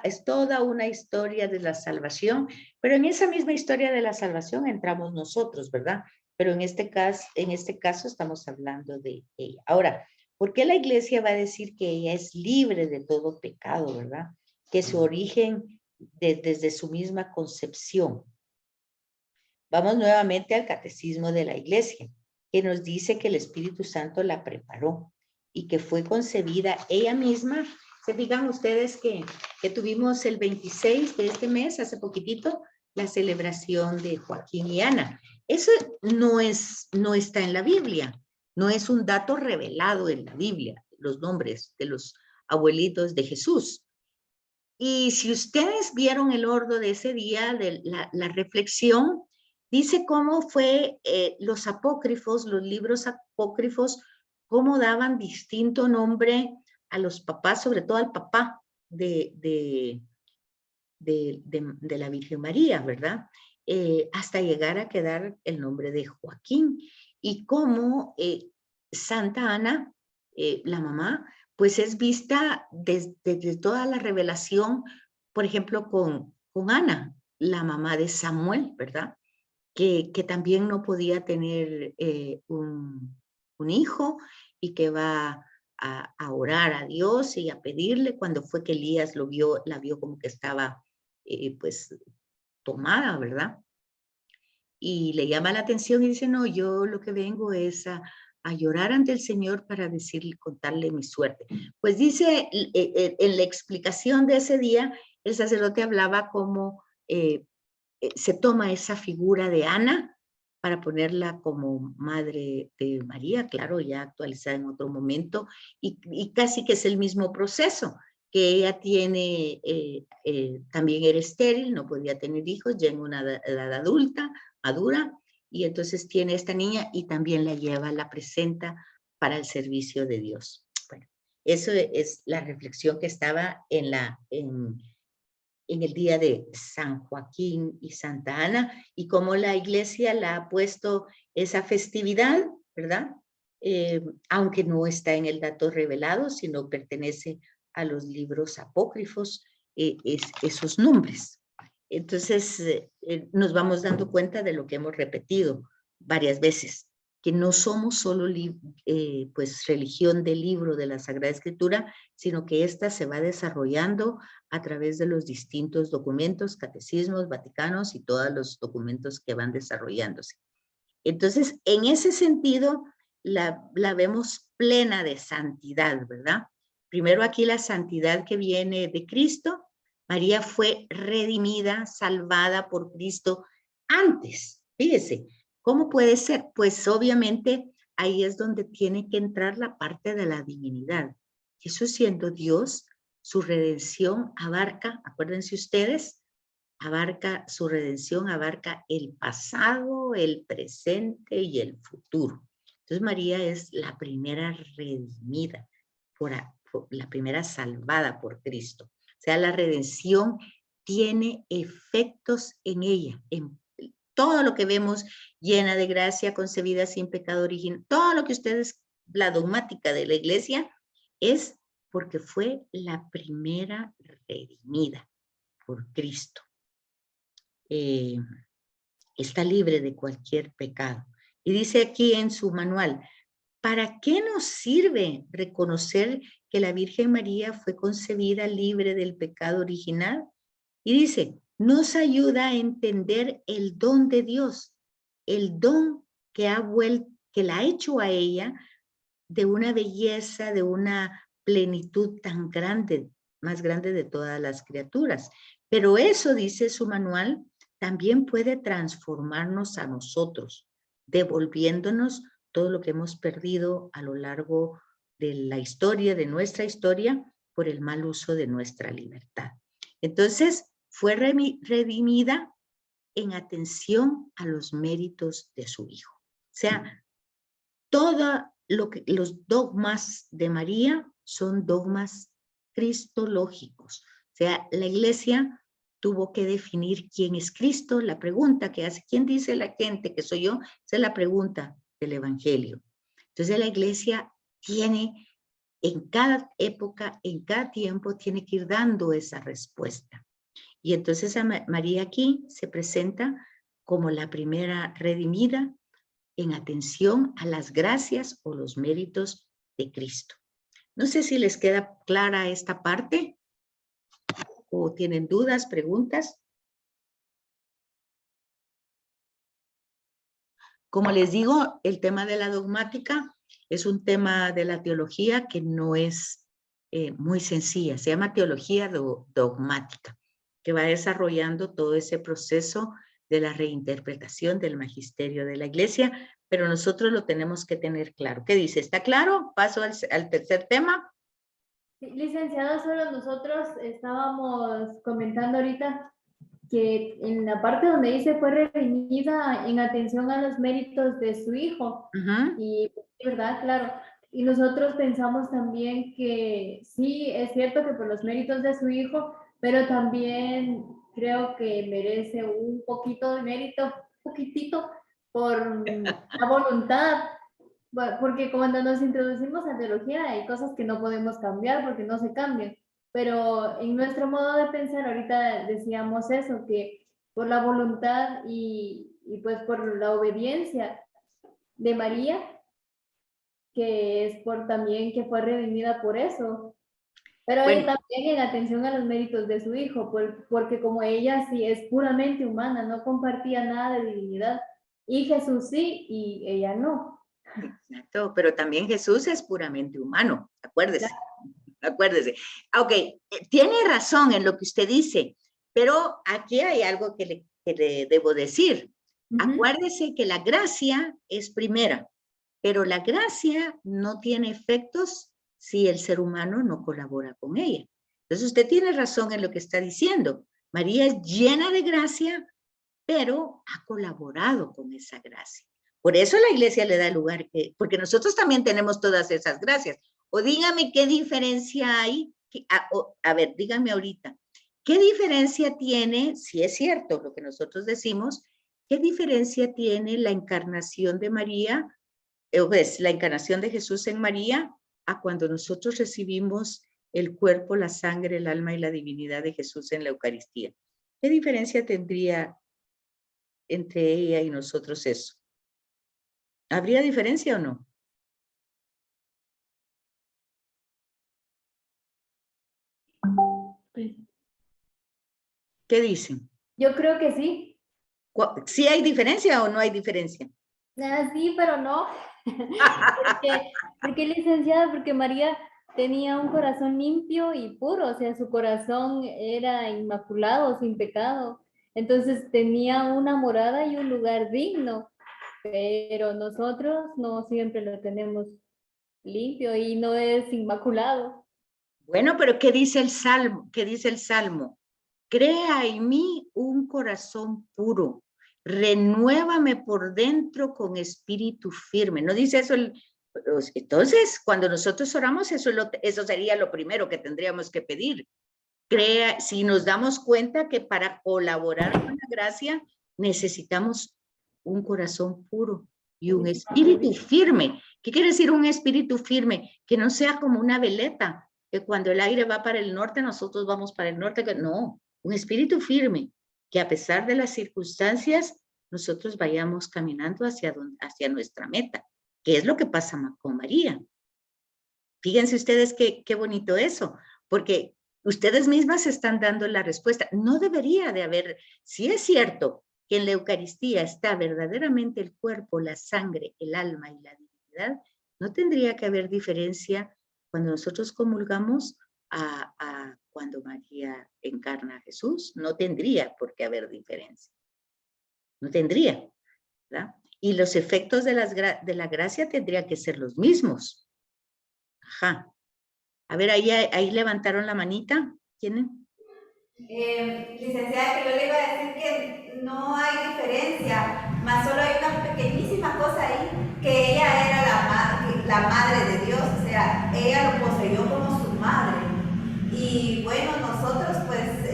es toda una historia de la salvación, pero en esa misma historia de la salvación entramos nosotros, ¿verdad? Pero en este caso estamos hablando de ella. Ahora, ¿por qué la iglesia va a decir que ella es libre de todo pecado, verdad? Que su origen desde su misma concepción. Vamos nuevamente al catecismo de la iglesia, que nos dice que el Espíritu Santo la preparó y que fue concebida ella misma. Se fijan ustedes que tuvimos el 26 de este mes, hace poquitito, la celebración de Joaquín y Ana. Eso no está en la Biblia, no es un dato revelado en la Biblia, los nombres de los abuelitos de Jesús. Y si ustedes vieron el ordo de ese día, de la reflexión, dice cómo fue los apócrifos, los libros apócrifos, cómo daban distinto nombre a los papás, sobre todo al papá de la Virgen María, ¿verdad? Hasta llegar a quedar el nombre de Joaquín. Y cómo Santa Ana, la mamá, pues es vista desde toda la revelación, por ejemplo, con Ana, la mamá de Samuel, ¿verdad? Que también no podía tener un hijo y que va a orar a Dios y a pedirle cuando fue que Elías la vio como que estaba pues tomada, ¿verdad? Y le llama la atención y dice, no, yo lo que vengo es a llorar ante el Señor para decirle, contarle mi suerte. Pues dice, en la explicación de ese día, el sacerdote hablaba como se toma esa figura de Ana para ponerla como madre de María, claro, ya actualizada en otro momento, y casi que es el mismo proceso, que ella tiene, también era estéril, no podía tener hijos, ya en una edad adulta, madura, y entonces tiene esta niña y también la lleva, la presenta para el servicio de Dios. Bueno, eso es la reflexión que estaba en el día de San Joaquín y Santa Ana, y cómo la iglesia la ha puesto esa festividad, ¿verdad? Aunque no está en el dato revelado, sino pertenece a los libros apócrifos, esos nombres. Entonces, nos vamos dando cuenta de lo que hemos repetido varias veces, que no somos solo pues, religión del libro de la Sagrada Escritura, sino que ésta se va desarrollando a través de los distintos documentos, catecismos, vaticanos y todos los documentos que van desarrollándose. Entonces, en ese sentido, la vemos plena de santidad, ¿verdad? Primero aquí la santidad que viene de Cristo. María fue redimida, salvada por Cristo antes. Fíjese, ¿cómo puede ser? Pues obviamente ahí es donde tiene que entrar la parte de la divinidad. Jesús siendo Dios, su redención abarca, acuérdense ustedes, abarca su redención, abarca el pasado, el presente y el futuro. Entonces María es la primera redimida, la primera salvada por Cristo. O sea, la redención tiene efectos en ella, en todo lo que vemos, llena de gracia, concebida sin pecado original, todo lo que ustedes, la dogmática de la iglesia, es porque fue la primera redimida por Cristo. Está libre de cualquier pecado. Y dice aquí en su manual, ¿para qué nos sirve reconocer que la Virgen María fue concebida libre del pecado original? Y dice, nos ayuda a entender el don de Dios, el don que la ha hecho a ella de una belleza, de una plenitud tan grande, más grande de todas las criaturas. Pero eso, dice su manual, también puede transformarnos a nosotros, devolviéndonos todo lo que hemos perdido a lo largo de la historia, de nuestra historia, por el mal uso de nuestra libertad. Entonces, fue redimida en atención a los méritos de su Hijo. O sea, los dogmas de María son dogmas cristológicos. O sea, la iglesia tuvo que definir quién es Cristo. La pregunta que hace, ¿quién dice la gente que soy yo? Esa es la pregunta del Evangelio. Entonces la iglesia tiene, en cada época, en cada tiempo, tiene que ir dando esa respuesta. Y entonces a María aquí se presenta como la primera redimida en atención a las gracias o los méritos de Cristo. No sé si les queda clara esta parte o tienen dudas, preguntas. Como les digo, el tema de la dogmática es un tema de la teología que no es muy sencilla. Se llama teología dogmática, que va desarrollando todo ese proceso de la reinterpretación del magisterio de la iglesia, pero nosotros lo tenemos que tener claro. ¿Qué dice? ¿Está claro? Paso al tercer tema. Sí, licenciado, solo nosotros estábamos comentando ahorita que en la parte donde dice fue redimida en atención a los méritos de su hijo. Ujú. Y, ¿verdad? Claro. Y nosotros pensamos también que sí, es cierto que por los méritos de su hijo, pero también creo que merece un poquito de mérito, un poquitito, por la voluntad. Porque cuando nos introducimos a teología hay cosas que no podemos cambiar porque no se cambian. Pero en nuestro modo de pensar, ahorita decíamos eso, que por la voluntad y pues por la obediencia de María, que es por también que fue redimida por eso. Pero Bueno, también en atención a los méritos de su hijo, porque como ella sí es puramente humana, no compartía nada de divinidad, y Jesús sí, y ella no. exacto, pero también Jesús es puramente humano, acuérdese, acuérdese. Ok, tiene razón en lo que usted dice, pero aquí hay algo que le debo decir. Acuérdese que la gracia es primera, pero la gracia no tiene efectos si el ser humano no colabora con ella. Entonces usted tiene razón en lo que está diciendo. María es llena de gracia, pero ha colaborado con esa gracia. Por eso la iglesia le da lugar, porque nosotros también tenemos todas esas gracias. O dígame qué diferencia hay, a ver, dígame ahorita, ¿qué diferencia tiene, si es cierto lo que nosotros decimos, qué diferencia tiene la encarnación de María, pues, la encarnación de Jesús en María, a cuando nosotros recibimos el cuerpo, la sangre, el alma y la divinidad de Jesús en la Eucaristía? ¿Qué diferencia tendría entre ella y nosotros eso? ¿Habría diferencia o no? ¿Qué dicen? Yo creo que sí. ¿Sí hay diferencia o no hay diferencia? Sí, pero no. Porque licenciada, porque María tenía un corazón limpio y puro, o sea, su corazón era inmaculado, sin pecado. Entonces tenía una morada y un lugar digno, pero nosotros no siempre lo tenemos limpio y no es inmaculado. Bueno, pero ¿qué dice el Salmo? ¿Qué dice el Salmo? Crea en mí un corazón puro, renuévame por dentro con espíritu firme. ¿No dice eso? Entonces, cuando nosotros oramos, eso sería lo primero que tendríamos que pedir. Si nos damos cuenta que para colaborar con la gracia necesitamos un corazón puro y un espíritu firme. ¿Qué quiere decir un espíritu firme? Que no sea como una veleta, que cuando el aire va para el norte, nosotros vamos para el norte. No, un espíritu firme, que a pesar de las circunstancias, nosotros vayamos caminando hacia nuestra meta, que es lo que pasa con María. Fíjense ustedes qué bonito eso, porque ustedes mismas están dando la respuesta. No debería de haber, si es cierto que en la Eucaristía está verdaderamente el cuerpo, la sangre, el alma y la divinidad, no tendría que haber diferencia cuando nosotros comulgamos a cuando María encarna a Jesús. No tendría por qué haber diferencia. No tendría, ¿verdad? Y los efectos de la gracia tendrían que ser los mismos. Ajá. A ver, ahí levantaron la manita. ¿Quiénes? Licenciada, que yo le iba a decir que no hay diferencia, más solo hay una pequeñísima cosa ahí, que ella era la madre de Dios, o sea, ella lo poseyó como su madre. Y bueno, nosotros pues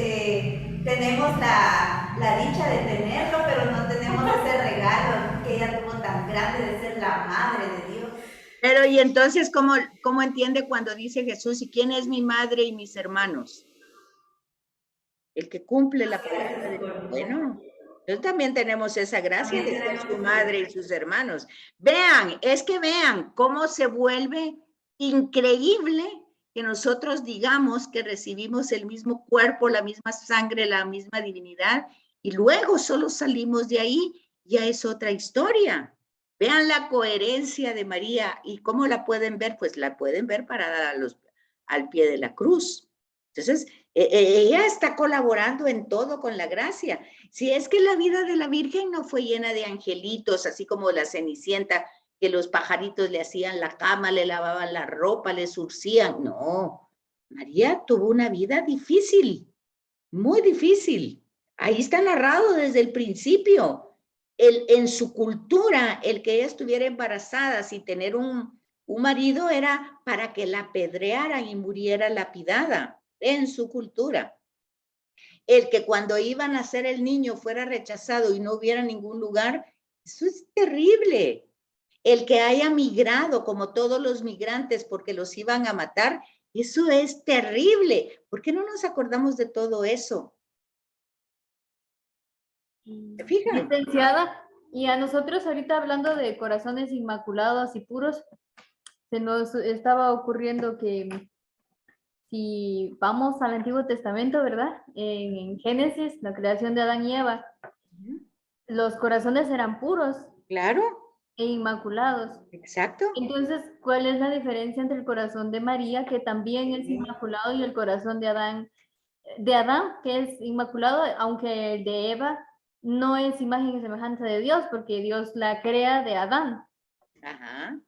tenemos la dicha de tenerlo, pero no tenemos ese regalo que ella tuvo tan grande de ser la madre de Dios. Pero, y entonces, ¿cómo entiende cuando dice Jesús, ¿y quién es mi madre y mis hermanos? El que cumple la palabra de Dios. Bueno, nosotros también tenemos esa gracia de ser su madre y sus hermanos. Vean, es que vean cómo se vuelve increíble que nosotros digamos que recibimos el mismo cuerpo, la misma sangre, la misma divinidad, y luego solo salimos de ahí, ya es otra historia. Vean la coherencia de María y cómo la pueden ver, pues la pueden ver parada al pie de la cruz. Entonces, ella está colaborando en todo con la gracia. Si es que la vida de la Virgen no fue llena de angelitos, así como la Cenicienta, que los pajaritos le hacían la cama, le lavaban la ropa, le surcían. No, María tuvo una vida difícil, muy difícil. Ahí está narrado desde el principio. En su cultura, el que ella estuviera embarazada sin tener un marido era para que la apedrearan y muriera lapidada, en su cultura. El que cuando iban a nacer el niño fuera rechazado y no hubiera ningún lugar, eso es terrible. El que haya migrado como todos los migrantes porque los iban a matar, eso es terrible. ¿Por qué no nos acordamos de todo eso? ¿Se fijan? Licenciada, y a nosotros ahorita hablando de corazones inmaculados y puros, se nos estaba ocurriendo que si vamos al Antiguo Testamento, ¿verdad? En Génesis, la creación de Adán y Eva, los corazones eran puros Claro, e inmaculados. exacto. Entonces, ¿cuál es la diferencia entre el corazón de María, que también es inmaculado, y el corazón de Adán, que es inmaculado, aunque el de Eva no es imagen y semejanza de Dios, porque Dios la crea de Adán? Ajá.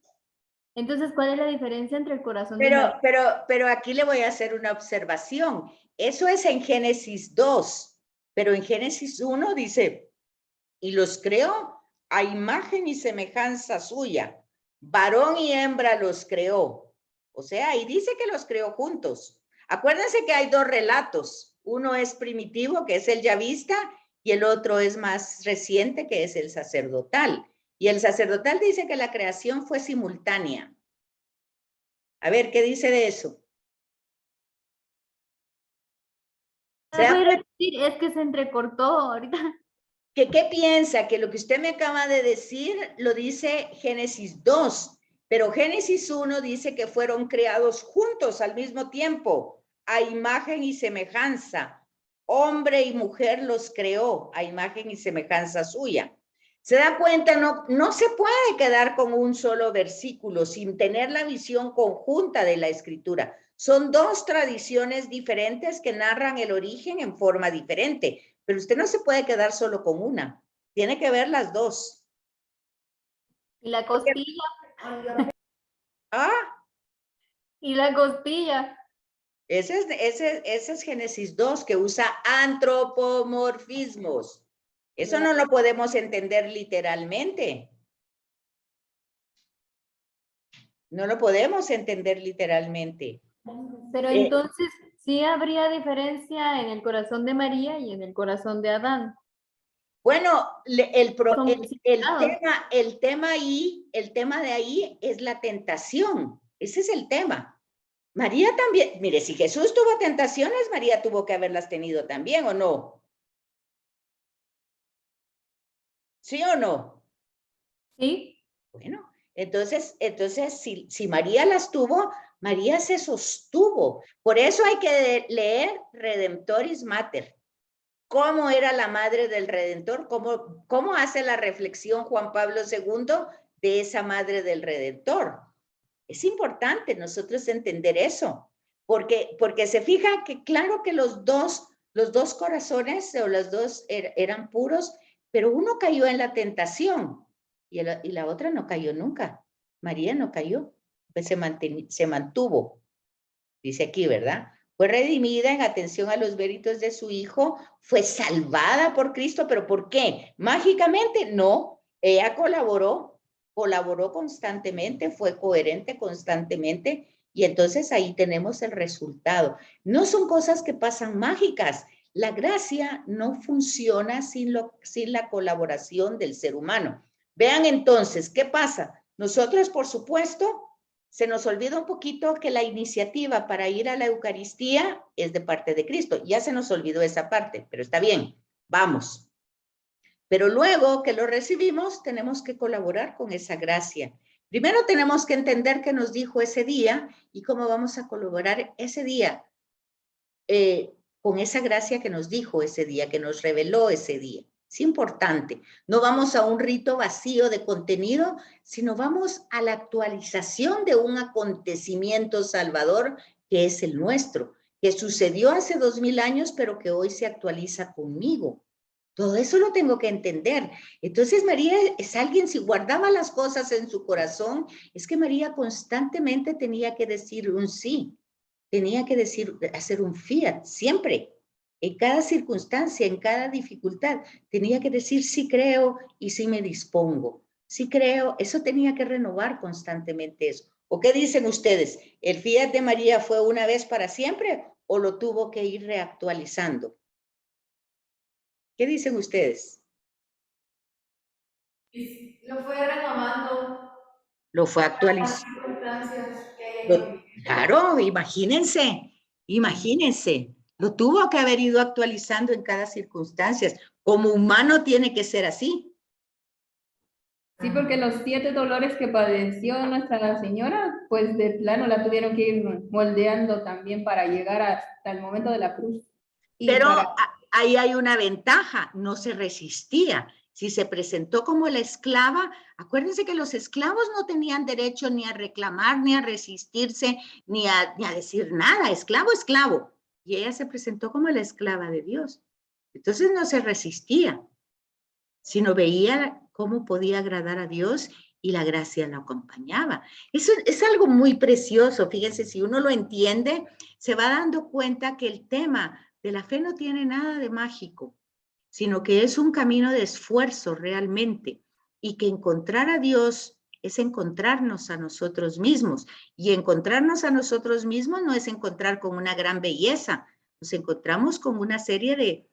Entonces, ¿cuál es la diferencia entre el corazón de María? Pero aquí le voy a hacer una observación. Eso es en Génesis 2, pero en Génesis 1 dice, y los creó a imagen y semejanza suya. Varón y hembra los creó. O sea, ahí dice que los creó juntos. Acuérdense que hay dos relatos. Uno es primitivo, que es el yavista, y el otro es más reciente, que es el sacerdotal. Y el sacerdotal dice que la creación fue simultánea. A ver, ¿qué dice de eso? Voy a repetir, es que se entrecortó ahorita. ¿Qué piensa? Que lo que usted me acaba de decir lo dice Génesis 2, pero Génesis 1 dice que fueron creados juntos al mismo tiempo, a imagen y semejanza. Hombre y mujer los creó a imagen y semejanza suya. ¿Se da cuenta? No se puede quedar con un solo versículo sin tener la visión conjunta de la escritura. Son dos tradiciones diferentes que narran el origen en forma diferente, pero usted no se puede quedar solo con una. Tiene que ver las dos. Y la costilla. Ah, Y la costilla. ese es Génesis 2, que usa antropomorfismos. Eso no lo podemos entender literalmente. No lo podemos entender literalmente. Pero entonces, ¿sí habría diferencia en el corazón de María y en el corazón de Adán? Bueno, el tema de ahí es la tentación. Ese es el tema. María también, mire, si Jesús tuvo tentaciones, María tuvo que haberlas tenido también, ¿o no? ¿Sí o no? Sí. Bueno, entonces si María las tuvo, María se sostuvo. Por eso hay que leer Redemptoris Mater. ¿Cómo era la madre del Redentor? ¿Cómo hace la reflexión Juan Pablo II de esa madre del Redentor? Es importante nosotros entender eso, porque se fija que claro que los dos corazones o los dos eran puros, pero uno cayó en la tentación y la otra no cayó nunca. María no cayó, pues se mantuvo, dice aquí, ¿verdad? Fue redimida en atención a los méritos de su Hijo, fue salvada por Cristo, ¿pero por qué? ¿Mágicamente? No, ella colaboró constantemente, fue coherente constantemente, y entonces ahí tenemos el resultado. No son cosas que pasan mágicas. La gracia no funciona sin la colaboración del ser humano. Vean entonces, ¿qué pasa? Nosotros, por supuesto, se nos olvida un poquito que la iniciativa para ir a la Eucaristía es de parte de Cristo. Ya se nos olvidó esa parte, pero está bien, vamos. Pero luego que lo recibimos, tenemos que colaborar con esa gracia. Primero tenemos que entender qué nos dijo ese día y cómo vamos a colaborar ese día con esa gracia que nos dijo ese día, que nos reveló ese día. Es importante. No vamos a un rito vacío de contenido, sino vamos a la actualización de un acontecimiento salvador que es el nuestro, que sucedió hace 2000 años, pero que hoy se actualiza conmigo. Todo eso lo tengo que entender. Entonces María es alguien, si guardaba las cosas en su corazón, es que María constantemente tenía que decir un sí, tenía que decir, hacer un fiat, siempre. en cada circunstancia, en cada dificultad, tenía que decir sí creo y sí me dispongo. Sí creo, eso tenía que renovar constantemente eso. ¿O qué dicen ustedes? ¿El Fiat de María fue una vez para siempre o lo tuvo que ir reactualizando? ¿Qué dicen ustedes? Y lo fue renovando Lo fue las actualizando. circunstancias que haya ido viviendo. Claro, imagínense. Lo tuvo que haber ido actualizando en cada circunstancia. Como humano tiene que ser así. Sí, porque los 7 dolores que padeció Nuestra Señora, pues de plano la tuvieron que ir moldeando también para llegar hasta el momento de la cruz. Y Pero para ahí hay una ventaja, no se resistía. Si se presentó como la esclava, acuérdense que los esclavos no tenían derecho ni a reclamar, ni a resistirse, ni a decir nada, esclavo, esclavo. Y ella se presentó como la esclava de Dios. Entonces no se resistía, sino veía cómo podía agradar a Dios y la gracia la acompañaba. Eso es algo muy precioso. Fíjense, si uno lo entiende, se va dando cuenta que el tema de la fe no tiene nada de mágico, sino que es un camino de esfuerzo realmente, y que encontrar a Dios es encontrarnos a nosotros mismos, y encontrarnos a nosotros mismos no es encontrar con una gran belleza, nos encontramos con una serie de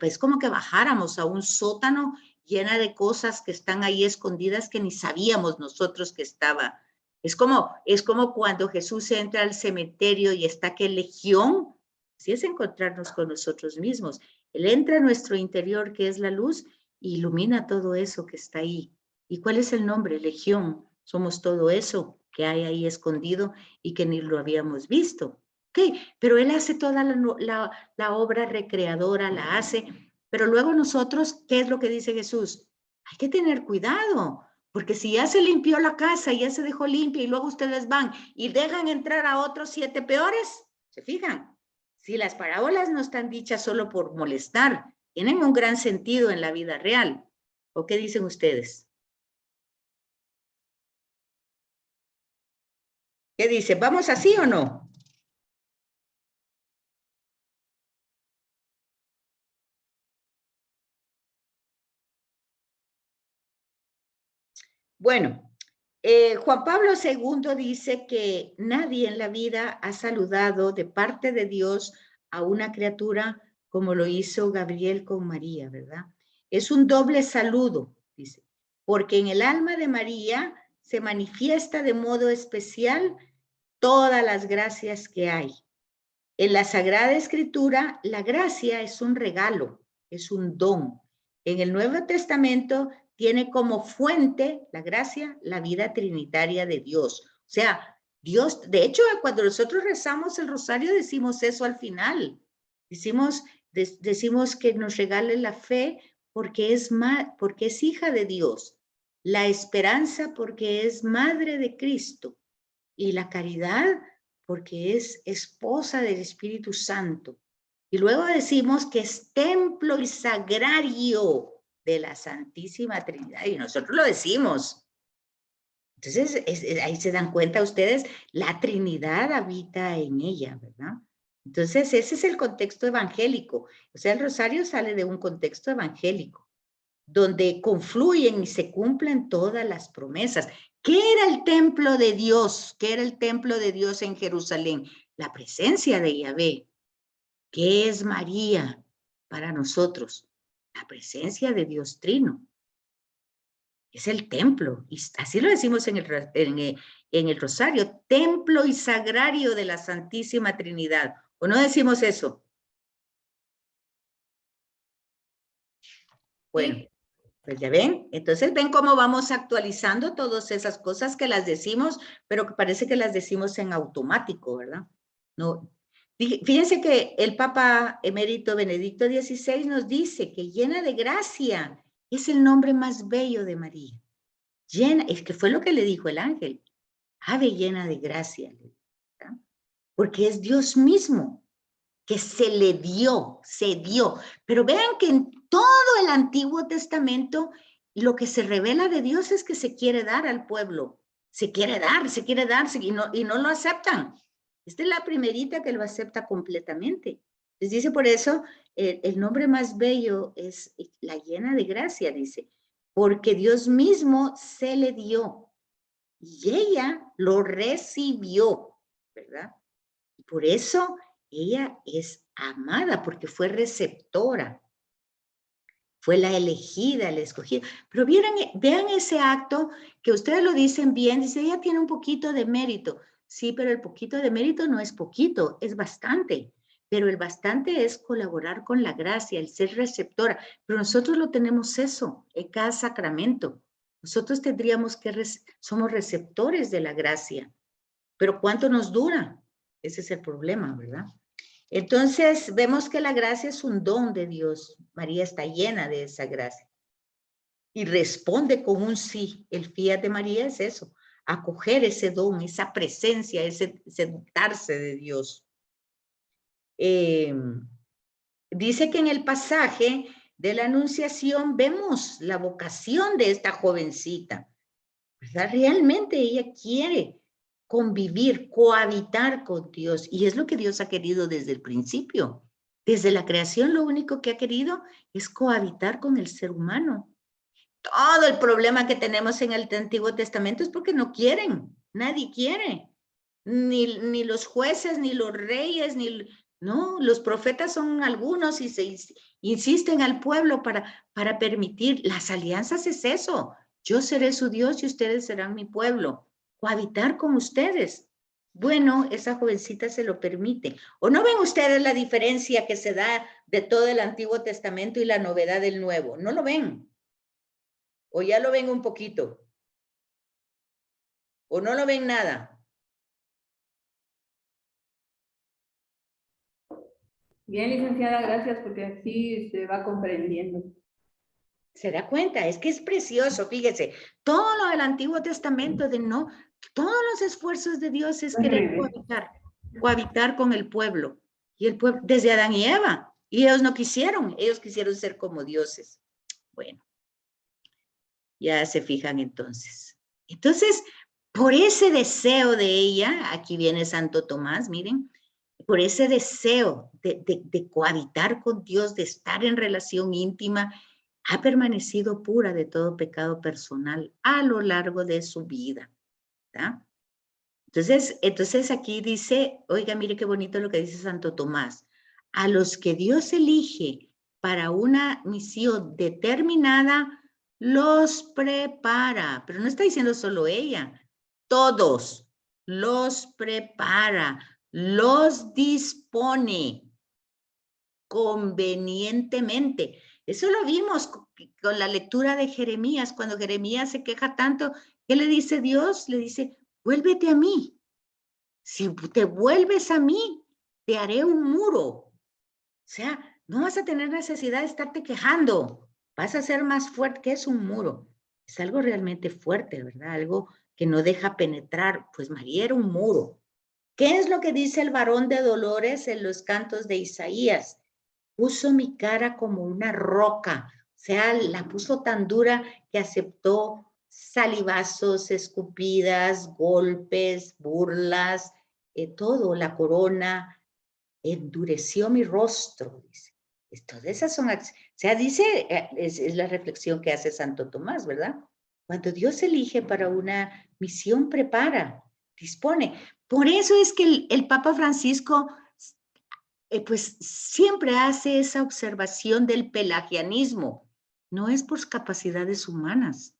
es como que bajáramos a un sótano llena de cosas que están ahí escondidas que ni sabíamos nosotros que estaba. Es como cuando Jesús entra al cementerio y está aquel legión, así es encontrarnos con nosotros mismos. Él entra a nuestro interior, que es la luz, y ilumina todo eso que está ahí. ¿Y cuál es el nombre? Legión. Somos todo eso que hay ahí escondido y que ni lo habíamos visto. Ok, pero Él hace toda la obra recreadora, la hace, pero luego nosotros, ¿qué es lo que dice Jesús? Hay que tener cuidado, porque si ya se limpió la casa, ya se dejó limpia y luego ustedes van y dejan entrar a otros 7 peores, ¿se fijan? Si las parábolas no están dichas solo por molestar, tienen un gran sentido en la vida real. ¿O qué dicen ustedes? ¿Qué dicen? ¿Vamos así o no? Bueno, Juan Pablo II dice que nadie en la vida ha saludado de parte de Dios a una criatura como lo hizo Gabriel con María, ¿verdad? Es un doble saludo, dice, porque en el alma de María se manifiesta de modo especial todas las gracias que hay. En la Sagrada Escritura, la gracia es un regalo, es un don. En el Nuevo Testamento tiene como fuente la gracia, la vida trinitaria de Dios. O sea, Dios, de hecho, cuando nosotros rezamos el rosario, decimos eso al final. Decimos que nos regale la fe porque es hija de Dios, la esperanza porque es madre de Cristo, y la caridad porque es esposa del Espíritu Santo. Y luego decimos que es templo y sagrario de la Santísima Trinidad, y nosotros lo decimos. Entonces, ahí se dan cuenta ustedes, la Trinidad habita en ella, ¿verdad? Entonces, ese es el contexto evangélico. O sea, el rosario sale de un contexto evangélico, donde confluyen y se cumplen todas las promesas. ¿Qué era el templo de Dios? ¿Qué era el templo de Dios en Jerusalén? La presencia de Yahvé. ¿Qué es María para nosotros? La presencia de Dios Trino. Es el templo, y así lo decimos en el rosario, templo y sagrario de la Santísima Trinidad. ¿O no decimos eso? Bueno. Sí. Pues ya ven, entonces ven cómo vamos actualizando todas esas cosas que las decimos, pero que parece que las decimos en automático, ¿verdad? No. Fíjense que el Papa Emérito Benedicto XVI nos dice que llena de gracia es el nombre más bello de María. Llena, es que fue lo que le dijo el ángel, ave llena de gracia, ¿verdad? Porque es Dios mismo que se le dio, se dio. Pero vean que en todo el Antiguo Testamento lo que se revela de Dios es que se quiere dar al pueblo. Se quiere dar y no lo aceptan. Esta es la primerita que lo acepta completamente. Les dice por eso, el nombre más bello es la llena de gracia, dice, porque Dios mismo se le dio y ella lo recibió, ¿verdad? Y por eso ella es amada, porque fue receptora, fue la elegida, la escogida. Pero vean ese acto que ustedes lo dicen bien, dice, ella tiene un poquito de mérito. Sí, pero el poquito de mérito no es poquito, es bastante. Pero el bastante es colaborar con la gracia, el ser receptora. Pero nosotros lo tenemos eso en cada sacramento. Nosotros tendríamos que, somos receptores de la gracia. Pero ¿cuánto nos dura? Ese es el problema, ¿verdad? Entonces, vemos que la gracia es un don de Dios. María está llena de esa gracia. Y responde con un sí. El fiat de María es eso, acoger ese don, esa presencia, ese sentarse de Dios. Dice que en el pasaje de la Anunciación vemos la vocación de esta jovencita, ¿verdad? Realmente ella quiere convivir, cohabitar con Dios, y es lo que Dios ha querido desde el principio. Desde la creación lo único que ha querido es cohabitar con el ser humano. Todo el problema que tenemos en el Antiguo Testamento es porque no quieren, nadie quiere, ni los jueces, ni los reyes, no, los profetas son algunos y se insisten al pueblo para permitir. Las alianzas es eso. Yo seré su Dios y ustedes serán mi pueblo. Cohabitar con ustedes. Bueno, esa jovencita se lo permite. ¿O no ven ustedes la diferencia que se da de todo el Antiguo Testamento y la novedad del Nuevo? ¿No lo ven? ¿O ya lo ven un poquito? ¿O no lo ven nada? Bien, licenciada, gracias, porque así se va comprendiendo. ¿Se da cuenta? Es que es precioso, fíjese. Todo lo del Antiguo Testamento, todos los esfuerzos de Dios es querer cohabitar con el pueblo. Y el pueblo, desde Adán y Eva. Y ellos no quisieron, ellos quisieron ser como dioses. Bueno, ya se fijan entonces. Entonces, por ese deseo de ella, aquí viene Santo Tomás, miren, por ese deseo de cohabitar con Dios, de estar en relación íntima, ha permanecido pura de todo pecado personal a lo largo de su vida. ¿Tá? Entonces aquí dice, oiga, mire qué bonito lo que dice Santo Tomás, a los que Dios elige para una misión determinada, los prepara, pero no está diciendo solo ella, todos los prepara, los dispone convenientemente. Eso lo vimos con la lectura de Jeremías, cuando Jeremías se queja tanto, ¿qué le dice Dios? Le dice, vuélvete a mí. Si te vuelves a mí, te haré un muro. O sea, no vas a tener necesidad de estarte quejando. Vas a ser más fuerte. ¿Qué es un muro? Es algo realmente fuerte, ¿verdad? Algo que no deja penetrar. Pues María era un muro. ¿Qué es lo que dice el varón de Dolores en los cantos de Isaías? Puso mi cara como una roca, o sea, la puso tan dura que aceptó salivazos, escupidas, golpes, burlas, todo, la corona, endureció mi rostro, dice. Todas esas son, o sea, dice, es la reflexión que hace Santo Tomás, ¿verdad? Cuando Dios elige para una misión, prepara, dispone. Por eso es que el Papa Francisco pues siempre hace esa observación del pelagianismo. No es por capacidades humanas,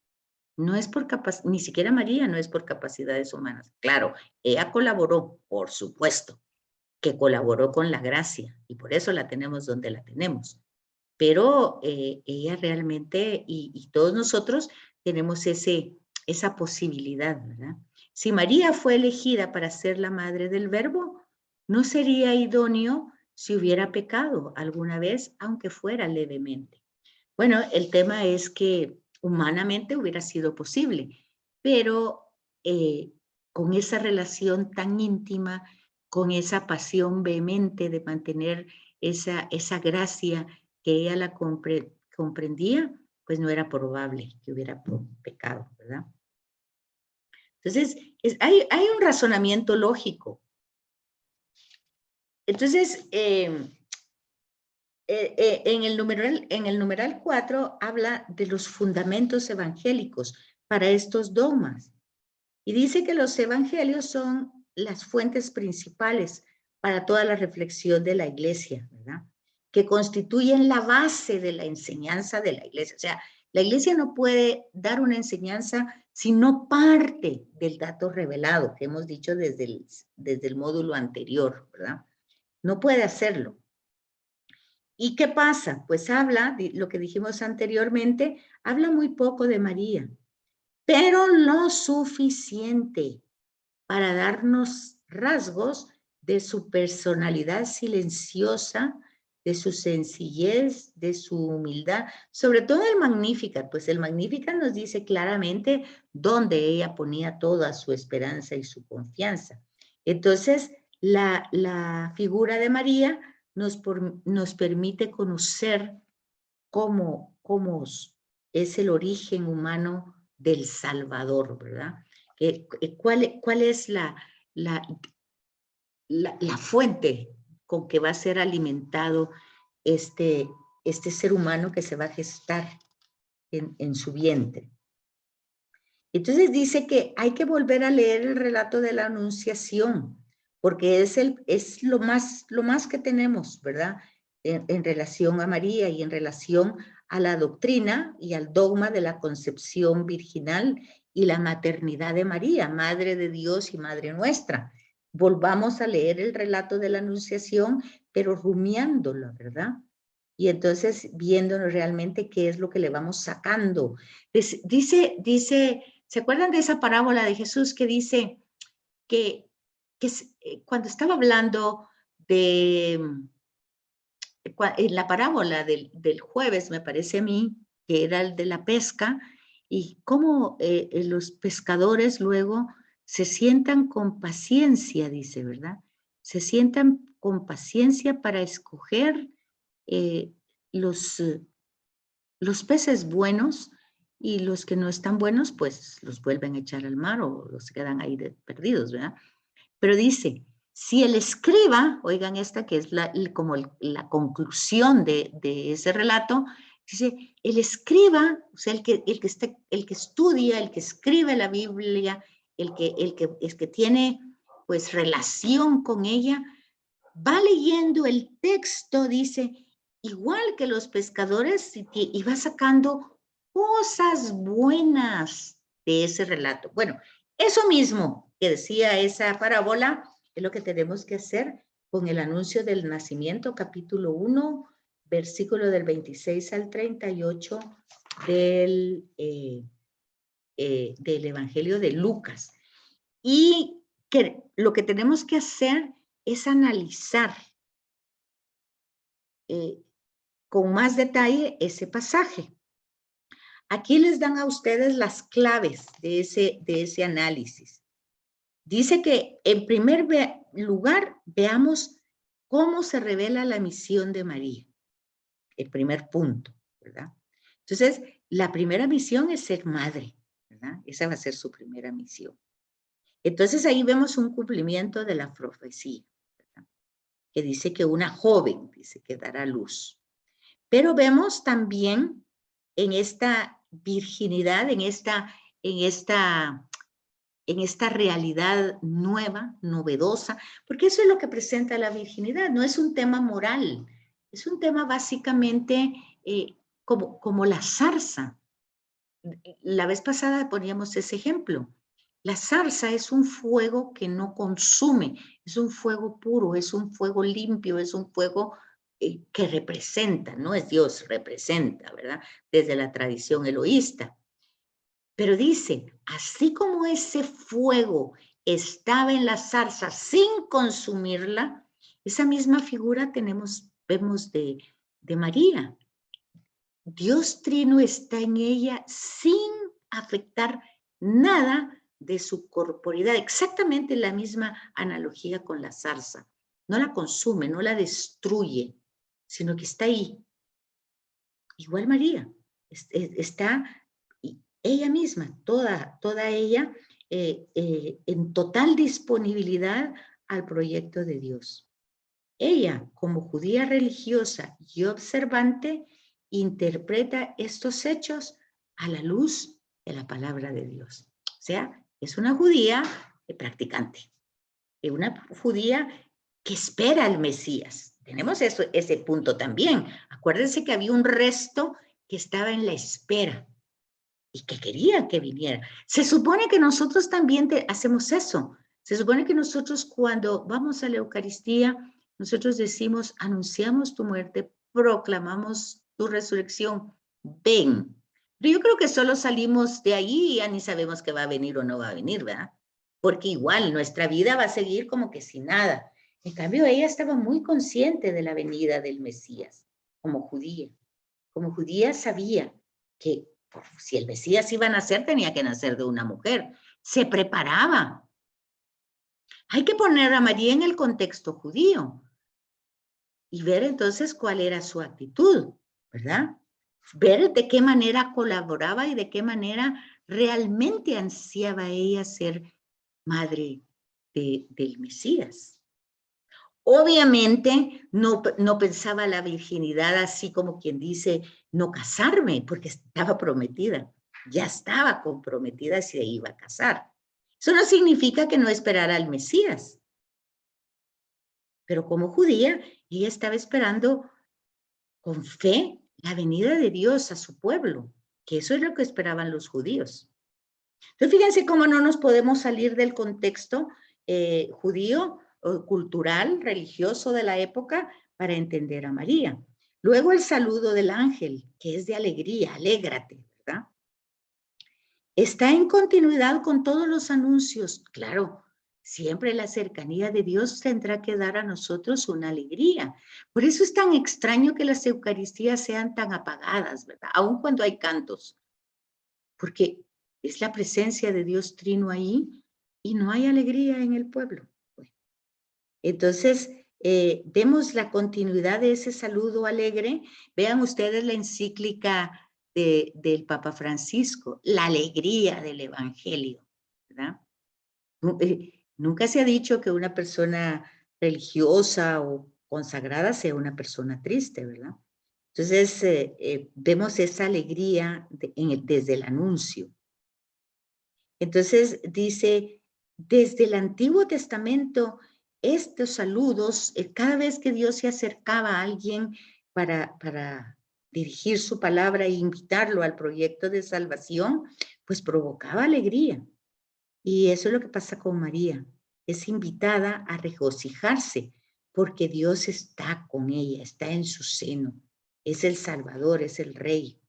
no es por ni siquiera María no es por capacidades humanas. Claro, ella colaboró, por supuesto, que colaboró con la gracia y por eso la tenemos donde la tenemos. Pero ella realmente y todos nosotros tenemos esa posibilidad, ¿verdad? Si María fue elegida para ser la madre del Verbo, no sería idóneo si hubiera pecado alguna vez, aunque fuera levemente. Bueno, el tema es que humanamente hubiera sido posible, pero con esa relación tan íntima, con esa pasión vehemente de mantener esa gracia que ella la comprendía, pues no era probable que hubiera pecado, ¿verdad? Entonces, hay un razonamiento lógico. Entonces, en el numeral 4 habla de los fundamentos evangélicos para estos dogmas. Y dice que los evangelios son las fuentes principales para toda la reflexión de la iglesia, ¿verdad? Que constituyen la base de la enseñanza de la iglesia. O sea, la iglesia no puede dar una enseñanza si no parte del dato revelado, que hemos dicho desde el módulo anterior, ¿verdad? No puede hacerlo. ¿Y qué pasa? Pues habla, lo que dijimos anteriormente, habla muy poco de María, pero lo suficiente para darnos rasgos de su personalidad silenciosa, de su sencillez, de su humildad, sobre todo el Magnificat, pues el Magnificat nos dice claramente dónde ella ponía toda su esperanza y su confianza. Entonces, la figura de María nos permite conocer cómo es el origen humano del Salvador, ¿verdad? ¿Cuál es la fuente con que va a ser alimentado este ser humano que se va a gestar en su vientre? Entonces dice que hay que volver a leer el relato de la Anunciación, porque es lo más que tenemos, ¿verdad? En relación a María y en relación a la doctrina y al dogma de la concepción virginal y la maternidad de María, Madre de Dios y Madre nuestra. Volvamos a leer el relato de la Anunciación, pero rumiándolo, ¿verdad? Y entonces viéndonos realmente qué es lo que le vamos sacando. Dice, ¿se acuerdan de esa parábola de Jesús que dice que cuando estaba hablando en la parábola del jueves, me parece a mí, que era el de la pesca, y cómo los pescadores luego se sientan con paciencia, dice, ¿verdad? Se sientan con paciencia para escoger los peces buenos, y los que no están buenos, pues los vuelven a echar al mar o los quedan ahí perdidos, ¿verdad? Pero dice, si el escriba, oigan esta que es como la conclusión de ese relato, dice, el escriba, o sea, el que estudia, el que escribe la Biblia, el que tiene pues relación con ella, va leyendo el texto, dice, igual que los pescadores, y va sacando cosas buenas de ese relato. Bueno, eso mismo que decía esa parábola es lo que tenemos que hacer con el anuncio del nacimiento, capítulo 1, versículo del 26 al 38 del Evangelio de Lucas. Y que lo que tenemos que hacer es analizar con más detalle ese pasaje. Aquí les dan a ustedes las claves de ese análisis. Dice que en primer lugar veamos cómo se revela la misión de María. El primer punto, ¿verdad? Entonces, la primera misión es ser madre, ¿verdad? Esa va a ser su primera misión. Entonces, ahí vemos un cumplimiento de la profecía, ¿verdad? Que dice que una joven, dice que dará luz. Pero vemos también en esta virginidad, en esta realidad nueva, novedosa, porque eso es lo que presenta la virginidad, no es un tema moral, es un tema básicamente como la zarza. La vez pasada poníamos ese ejemplo. La zarza es un fuego que no consume, es un fuego puro, es un fuego limpio, es un fuego que representa, no es Dios, representa, ¿verdad? Desde la tradición eloísta. Pero dice, así como ese fuego estaba en la zarza sin consumirla, esa misma figura vemos de María. Dios Trino está en ella sin afectar nada de su corporidad. Exactamente la misma analogía con la zarza. No la consume, no la destruye, sino que está ahí. Igual María, está ella misma, toda ella, en total disponibilidad al proyecto de Dios. ella, como judía religiosa y observante, interpreta estos hechos a la luz de la palabra de Dios. O sea, es una judía practicante, es una judía que espera al Mesías. Tenemos ese punto también. Acuérdense que había un resto que estaba en la espera y que quería que viniera. Se supone que nosotros también hacemos eso. Se supone que nosotros cuando vamos a la Eucaristía, nosotros decimos, anunciamos tu muerte, proclamamos tu resurrección, ven. Pero yo creo que solo salimos de ahí y ya ni sabemos que va a venir o no va a venir, ¿verdad? Porque igual nuestra vida va a seguir como que sin nada. En cambio, ella estaba muy consciente de la venida del Mesías, como judía. Como judía sabía que si el Mesías iba a nacer, tenía que nacer de una mujer. Se preparaba. Hay que poner a María en el contexto judío y ver entonces cuál era su actitud, ¿verdad? Ver de qué manera colaboraba y de qué manera realmente ansiaba ella ser madre del Mesías. Obviamente no pensaba la virginidad así como quien dice no casarme, porque estaba prometida, ya estaba comprometida y se iba a casar. Eso no significa que no esperara al Mesías. Pero como judía, ella estaba esperando con fe la venida de Dios a su pueblo, que eso es lo que esperaban los judíos. Entonces, fíjense cómo no nos podemos salir del contexto judío, cultural, religioso de la época para entender a María. Luego el saludo del ángel, que es de alegría, alégrate, ¿verdad? Está en continuidad con todos los anuncios. Claro, siempre la cercanía de Dios tendrá que dar a nosotros una alegría. Por eso es tan extraño que las Eucaristías sean tan apagadas, ¿verdad? Aun cuando hay cantos. Porque es la presencia de Dios Trino ahí y no hay alegría en el pueblo. Entonces, vemos la continuidad de ese saludo alegre. Vean ustedes la encíclica del Papa Francisco, la alegría del Evangelio, ¿verdad? Nunca se ha dicho que una persona religiosa o consagrada sea una persona triste, ¿verdad? Entonces, vemos esa alegría desde el anuncio. Entonces, dice, desde el Antiguo Testamento, estos saludos, cada vez que Dios se acercaba a alguien para dirigir su palabra e invitarlo al proyecto de salvación, pues provocaba alegría. Y eso es lo que pasa con María. Es invitada a regocijarse porque Dios está con ella, está en su seno. Es el Salvador, es el Rey.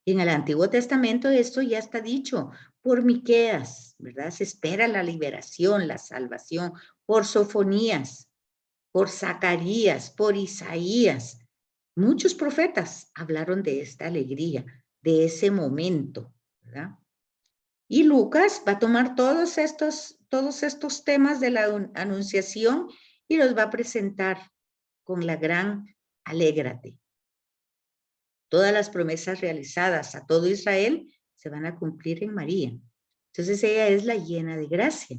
En el Antiguo Testamento esto ya está dicho por Miqueas, ¿verdad? Se espera la liberación, la salvación, por Sofonías, por Zacarías, por Isaías. Muchos profetas hablaron de esta alegría, de ese momento, ¿verdad? Y Lucas va a tomar todos estos temas de la anunciación y los va a presentar con la gran alégrate. Todas las promesas realizadas a todo Israel se van a cumplir en María. Entonces ella es la llena de gracia,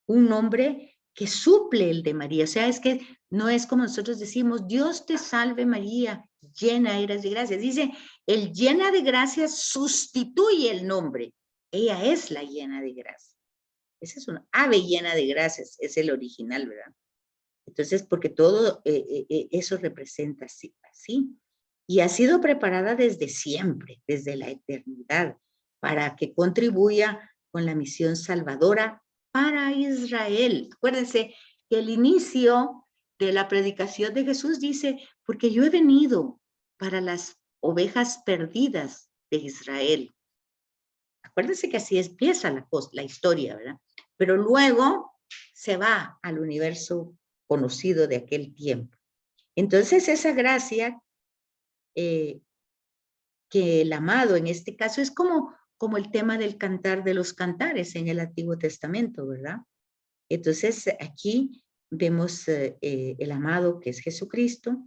un nombre que suple el de María. O sea, es que no es como nosotros decimos, Dios te salve María, llena eres de gracia. Dice, el llena de gracia sustituye el nombre. Ella es la llena de gracia. Ese es un ave llena de gracias, es el original, ¿verdad? Entonces, porque todo eso representa así. Y ha sido preparada desde siempre, desde la eternidad, para que contribuya con la misión salvadora para Israel. Acuérdense que el inicio de la predicación de Jesús dice, porque yo he venido para las ovejas perdidas de Israel. Acuérdense que así empieza la historia, ¿verdad? Pero luego se va al universo conocido de aquel tiempo. Entonces esa gracia que el amado en este caso es como el tema del cantar de los cantares en el Antiguo Testamento, ¿verdad? Entonces aquí vemos el amado que es Jesucristo,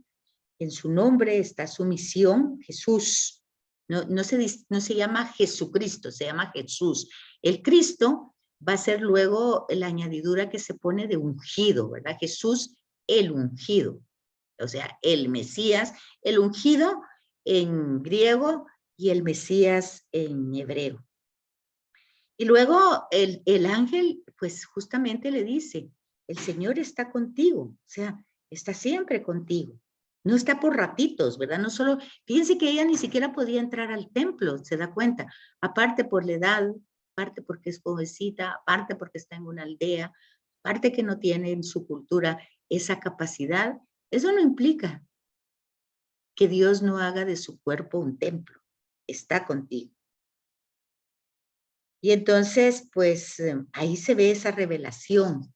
en su nombre está su misión, Jesús, no se llama Jesucristo, se llama Jesús. El Cristo va a ser luego la añadidura que se pone de ungido, ¿verdad? Jesús el ungido, o sea, el Mesías, el ungido en griego y el Mesías en hebreo. Y luego el ángel, pues justamente le dice, el Señor está contigo, o sea, está siempre contigo. No está por ratitos, ¿verdad? No solo, fíjense que ella ni siquiera podía entrar al templo, se da cuenta, aparte por la edad, aparte porque es jovencita, aparte porque está en una aldea, aparte que no tiene en su cultura esa capacidad. Eso no implica que Dios no haga de su cuerpo un templo, está contigo. Y entonces, pues ahí se ve esa revelación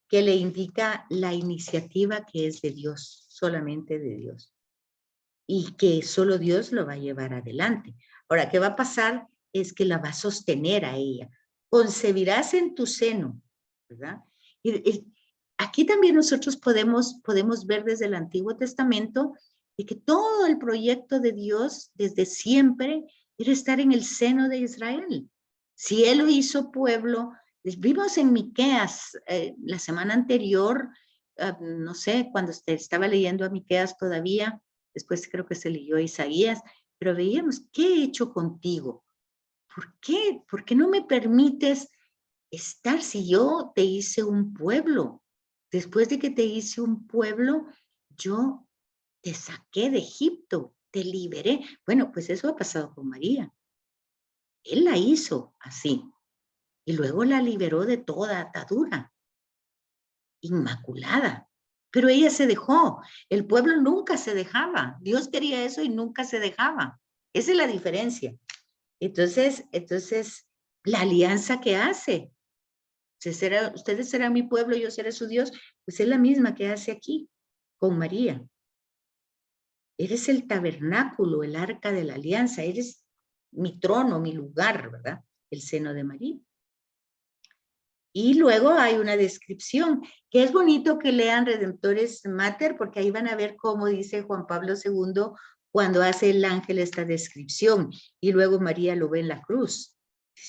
que le indica la iniciativa que es de Dios, solamente de Dios. Y que solo Dios lo va a llevar adelante. Ahora, ¿qué va a pasar? Es que la va a sostener a ella. Concebirás en tu seno, ¿verdad? Y aquí también nosotros podemos ver desde el Antiguo Testamento de que todo el proyecto de Dios desde siempre era estar en el seno de Israel. Si Él lo hizo pueblo, vimos en Miqueas la semana anterior, no sé, cuando estaba leyendo a Miqueas todavía, después creo que se leyó Isaías, pero veíamos, ¿qué he hecho contigo? ¿Por qué? ¿Por qué no me permites estar si yo te hice un pueblo? Después de que te hice un pueblo, yo te saqué de Egipto, te liberé. Bueno, pues eso ha pasado con María. Él la hizo así y luego la liberó de toda atadura, inmaculada. Pero ella se dejó. El pueblo nunca se dejaba. Dios quería eso y nunca se dejaba. Esa es la diferencia. Entonces, la alianza que hace, ustedes serán mi pueblo, yo seré su Dios, pues es la misma que hace aquí con María. Eres el tabernáculo, el arca de la alianza, eres mi trono, mi lugar, ¿verdad? El seno de María. Y luego hay una descripción, que es bonito que lean Redemptoris Mater, porque ahí van a ver cómo dice Juan Pablo II cuando hace el ángel esta descripción, y luego María lo ve en la cruz.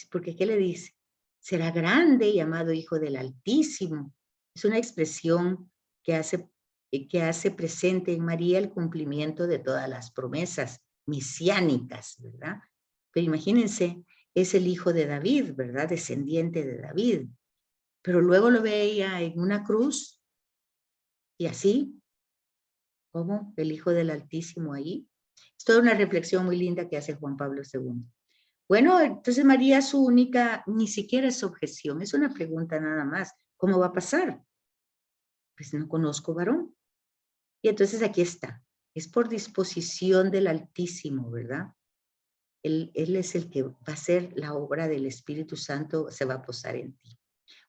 Porque ¿qué le dice? Será grande, llamado Hijo del Altísimo. Es una expresión que hace presente en María el cumplimiento de todas las promesas mesiánicas, ¿verdad? Pero imagínense, es el hijo de David, ¿verdad? Descendiente de David. Pero luego lo veía en una cruz y así, como el Hijo del Altísimo ahí. Es toda una reflexión muy linda que hace Juan Pablo II. Bueno, entonces María su única, ni siquiera es objeción, es una pregunta nada más. ¿Cómo va a pasar? Pues no conozco varón. Y entonces aquí está. Es por disposición del Altísimo, ¿verdad? Él es el que va a hacer la obra del Espíritu Santo, se va a posar en ti.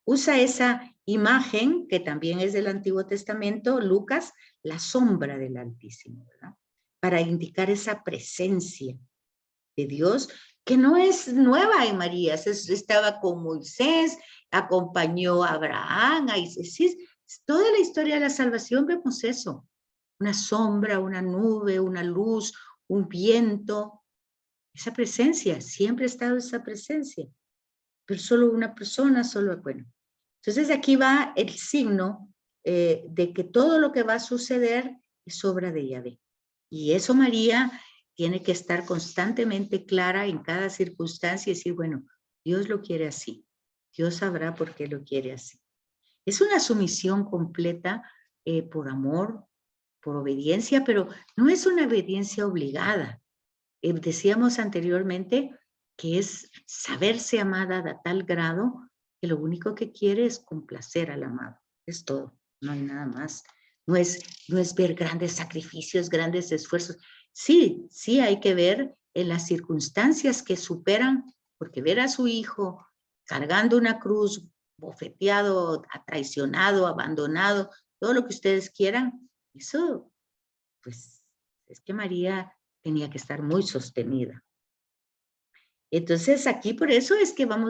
Usa esa imagen, que también es del Antiguo Testamento, Lucas, la sombra del Altísimo, ¿verdad? Para indicar esa presencia de Dios, que no es nueva en María, estaba con Moisés, acompañó a Abraham, a Isés, toda la historia de la salvación vemos eso, una sombra, una nube, una luz, un viento, esa presencia, siempre ha estado esa presencia, pero solo una persona, bueno. Entonces aquí va el signo de que todo lo que va a suceder es obra de Yahvé. Y eso María tiene que estar constantemente clara en cada circunstancia y decir, bueno, Dios lo quiere así. Dios sabrá por qué lo quiere así. Es una sumisión completa por amor, por obediencia, pero no es una obediencia obligada. Decíamos anteriormente que es saberse amada a tal grado que lo único que quiere es complacer al amado. Es todo, no hay nada más. No es ver grandes sacrificios, grandes esfuerzos. Sí, sí hay que ver en las circunstancias que superan, porque ver a su hijo cargando una cruz, bofeteado, traicionado, abandonado, todo lo que ustedes quieran, eso, pues, es que María tenía que estar muy sostenida. Entonces aquí por eso es que van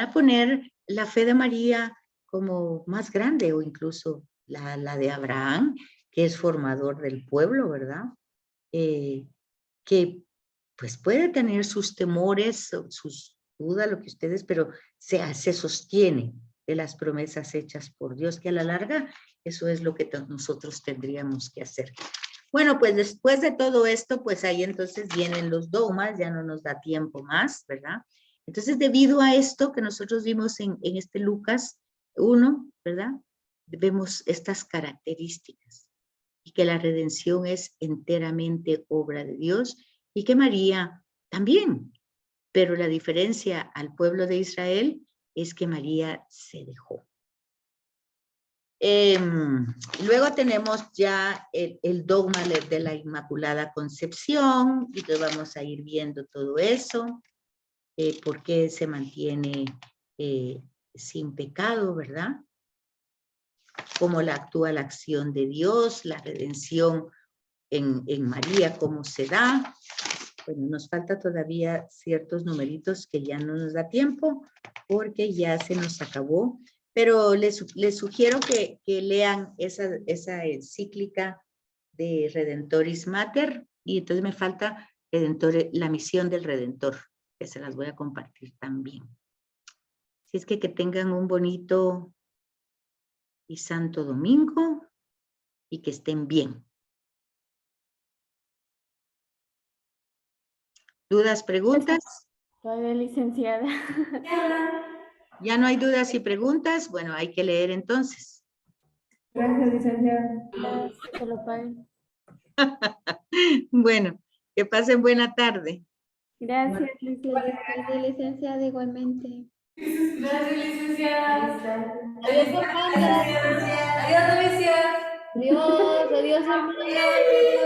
a poner la fe de María como más grande, o incluso la de Abraham, que es formador del pueblo, ¿verdad? Que pues puede tener sus temores, sus dudas, lo que ustedes, pero se sostiene de las promesas hechas por Dios, que a la larga eso es lo que nosotros tendríamos que hacer. Bueno, pues después de todo esto, pues ahí entonces vienen los dogmas, ya no nos da tiempo más, ¿verdad? Entonces, debido a esto que nosotros vimos en este Lucas 1, ¿verdad? Vemos estas características y que la redención es enteramente obra de Dios y que María también, pero la diferencia al pueblo de Israel es que María se dejó. Luego tenemos ya el dogma de la Inmaculada Concepción y que vamos a ir viendo todo eso, por qué se mantiene sin pecado, ¿verdad? Cómo actúa la acción de Dios, la redención en María, cómo se da. Bueno, nos falta todavía ciertos numeritos que ya no nos da tiempo porque ya se nos acabó. Pero les sugiero que lean esa encíclica de Redentoris Mater y entonces me falta la misión del Redentor, que se las voy a compartir también. Así es que tengan un bonito y santo domingo y que estén bien. ¿Dudas, preguntas? Todavía licenciada. ¿Ya no hay dudas y preguntas? Bueno, hay que leer entonces. Gracias, licenciada. Que lo paguen. Bueno, que pasen buena tarde. Gracias, licenciada, igualmente. Gracias, licenciada. Adiós, hermana. Adiós, Alicia. Adiós, adiós, hermana.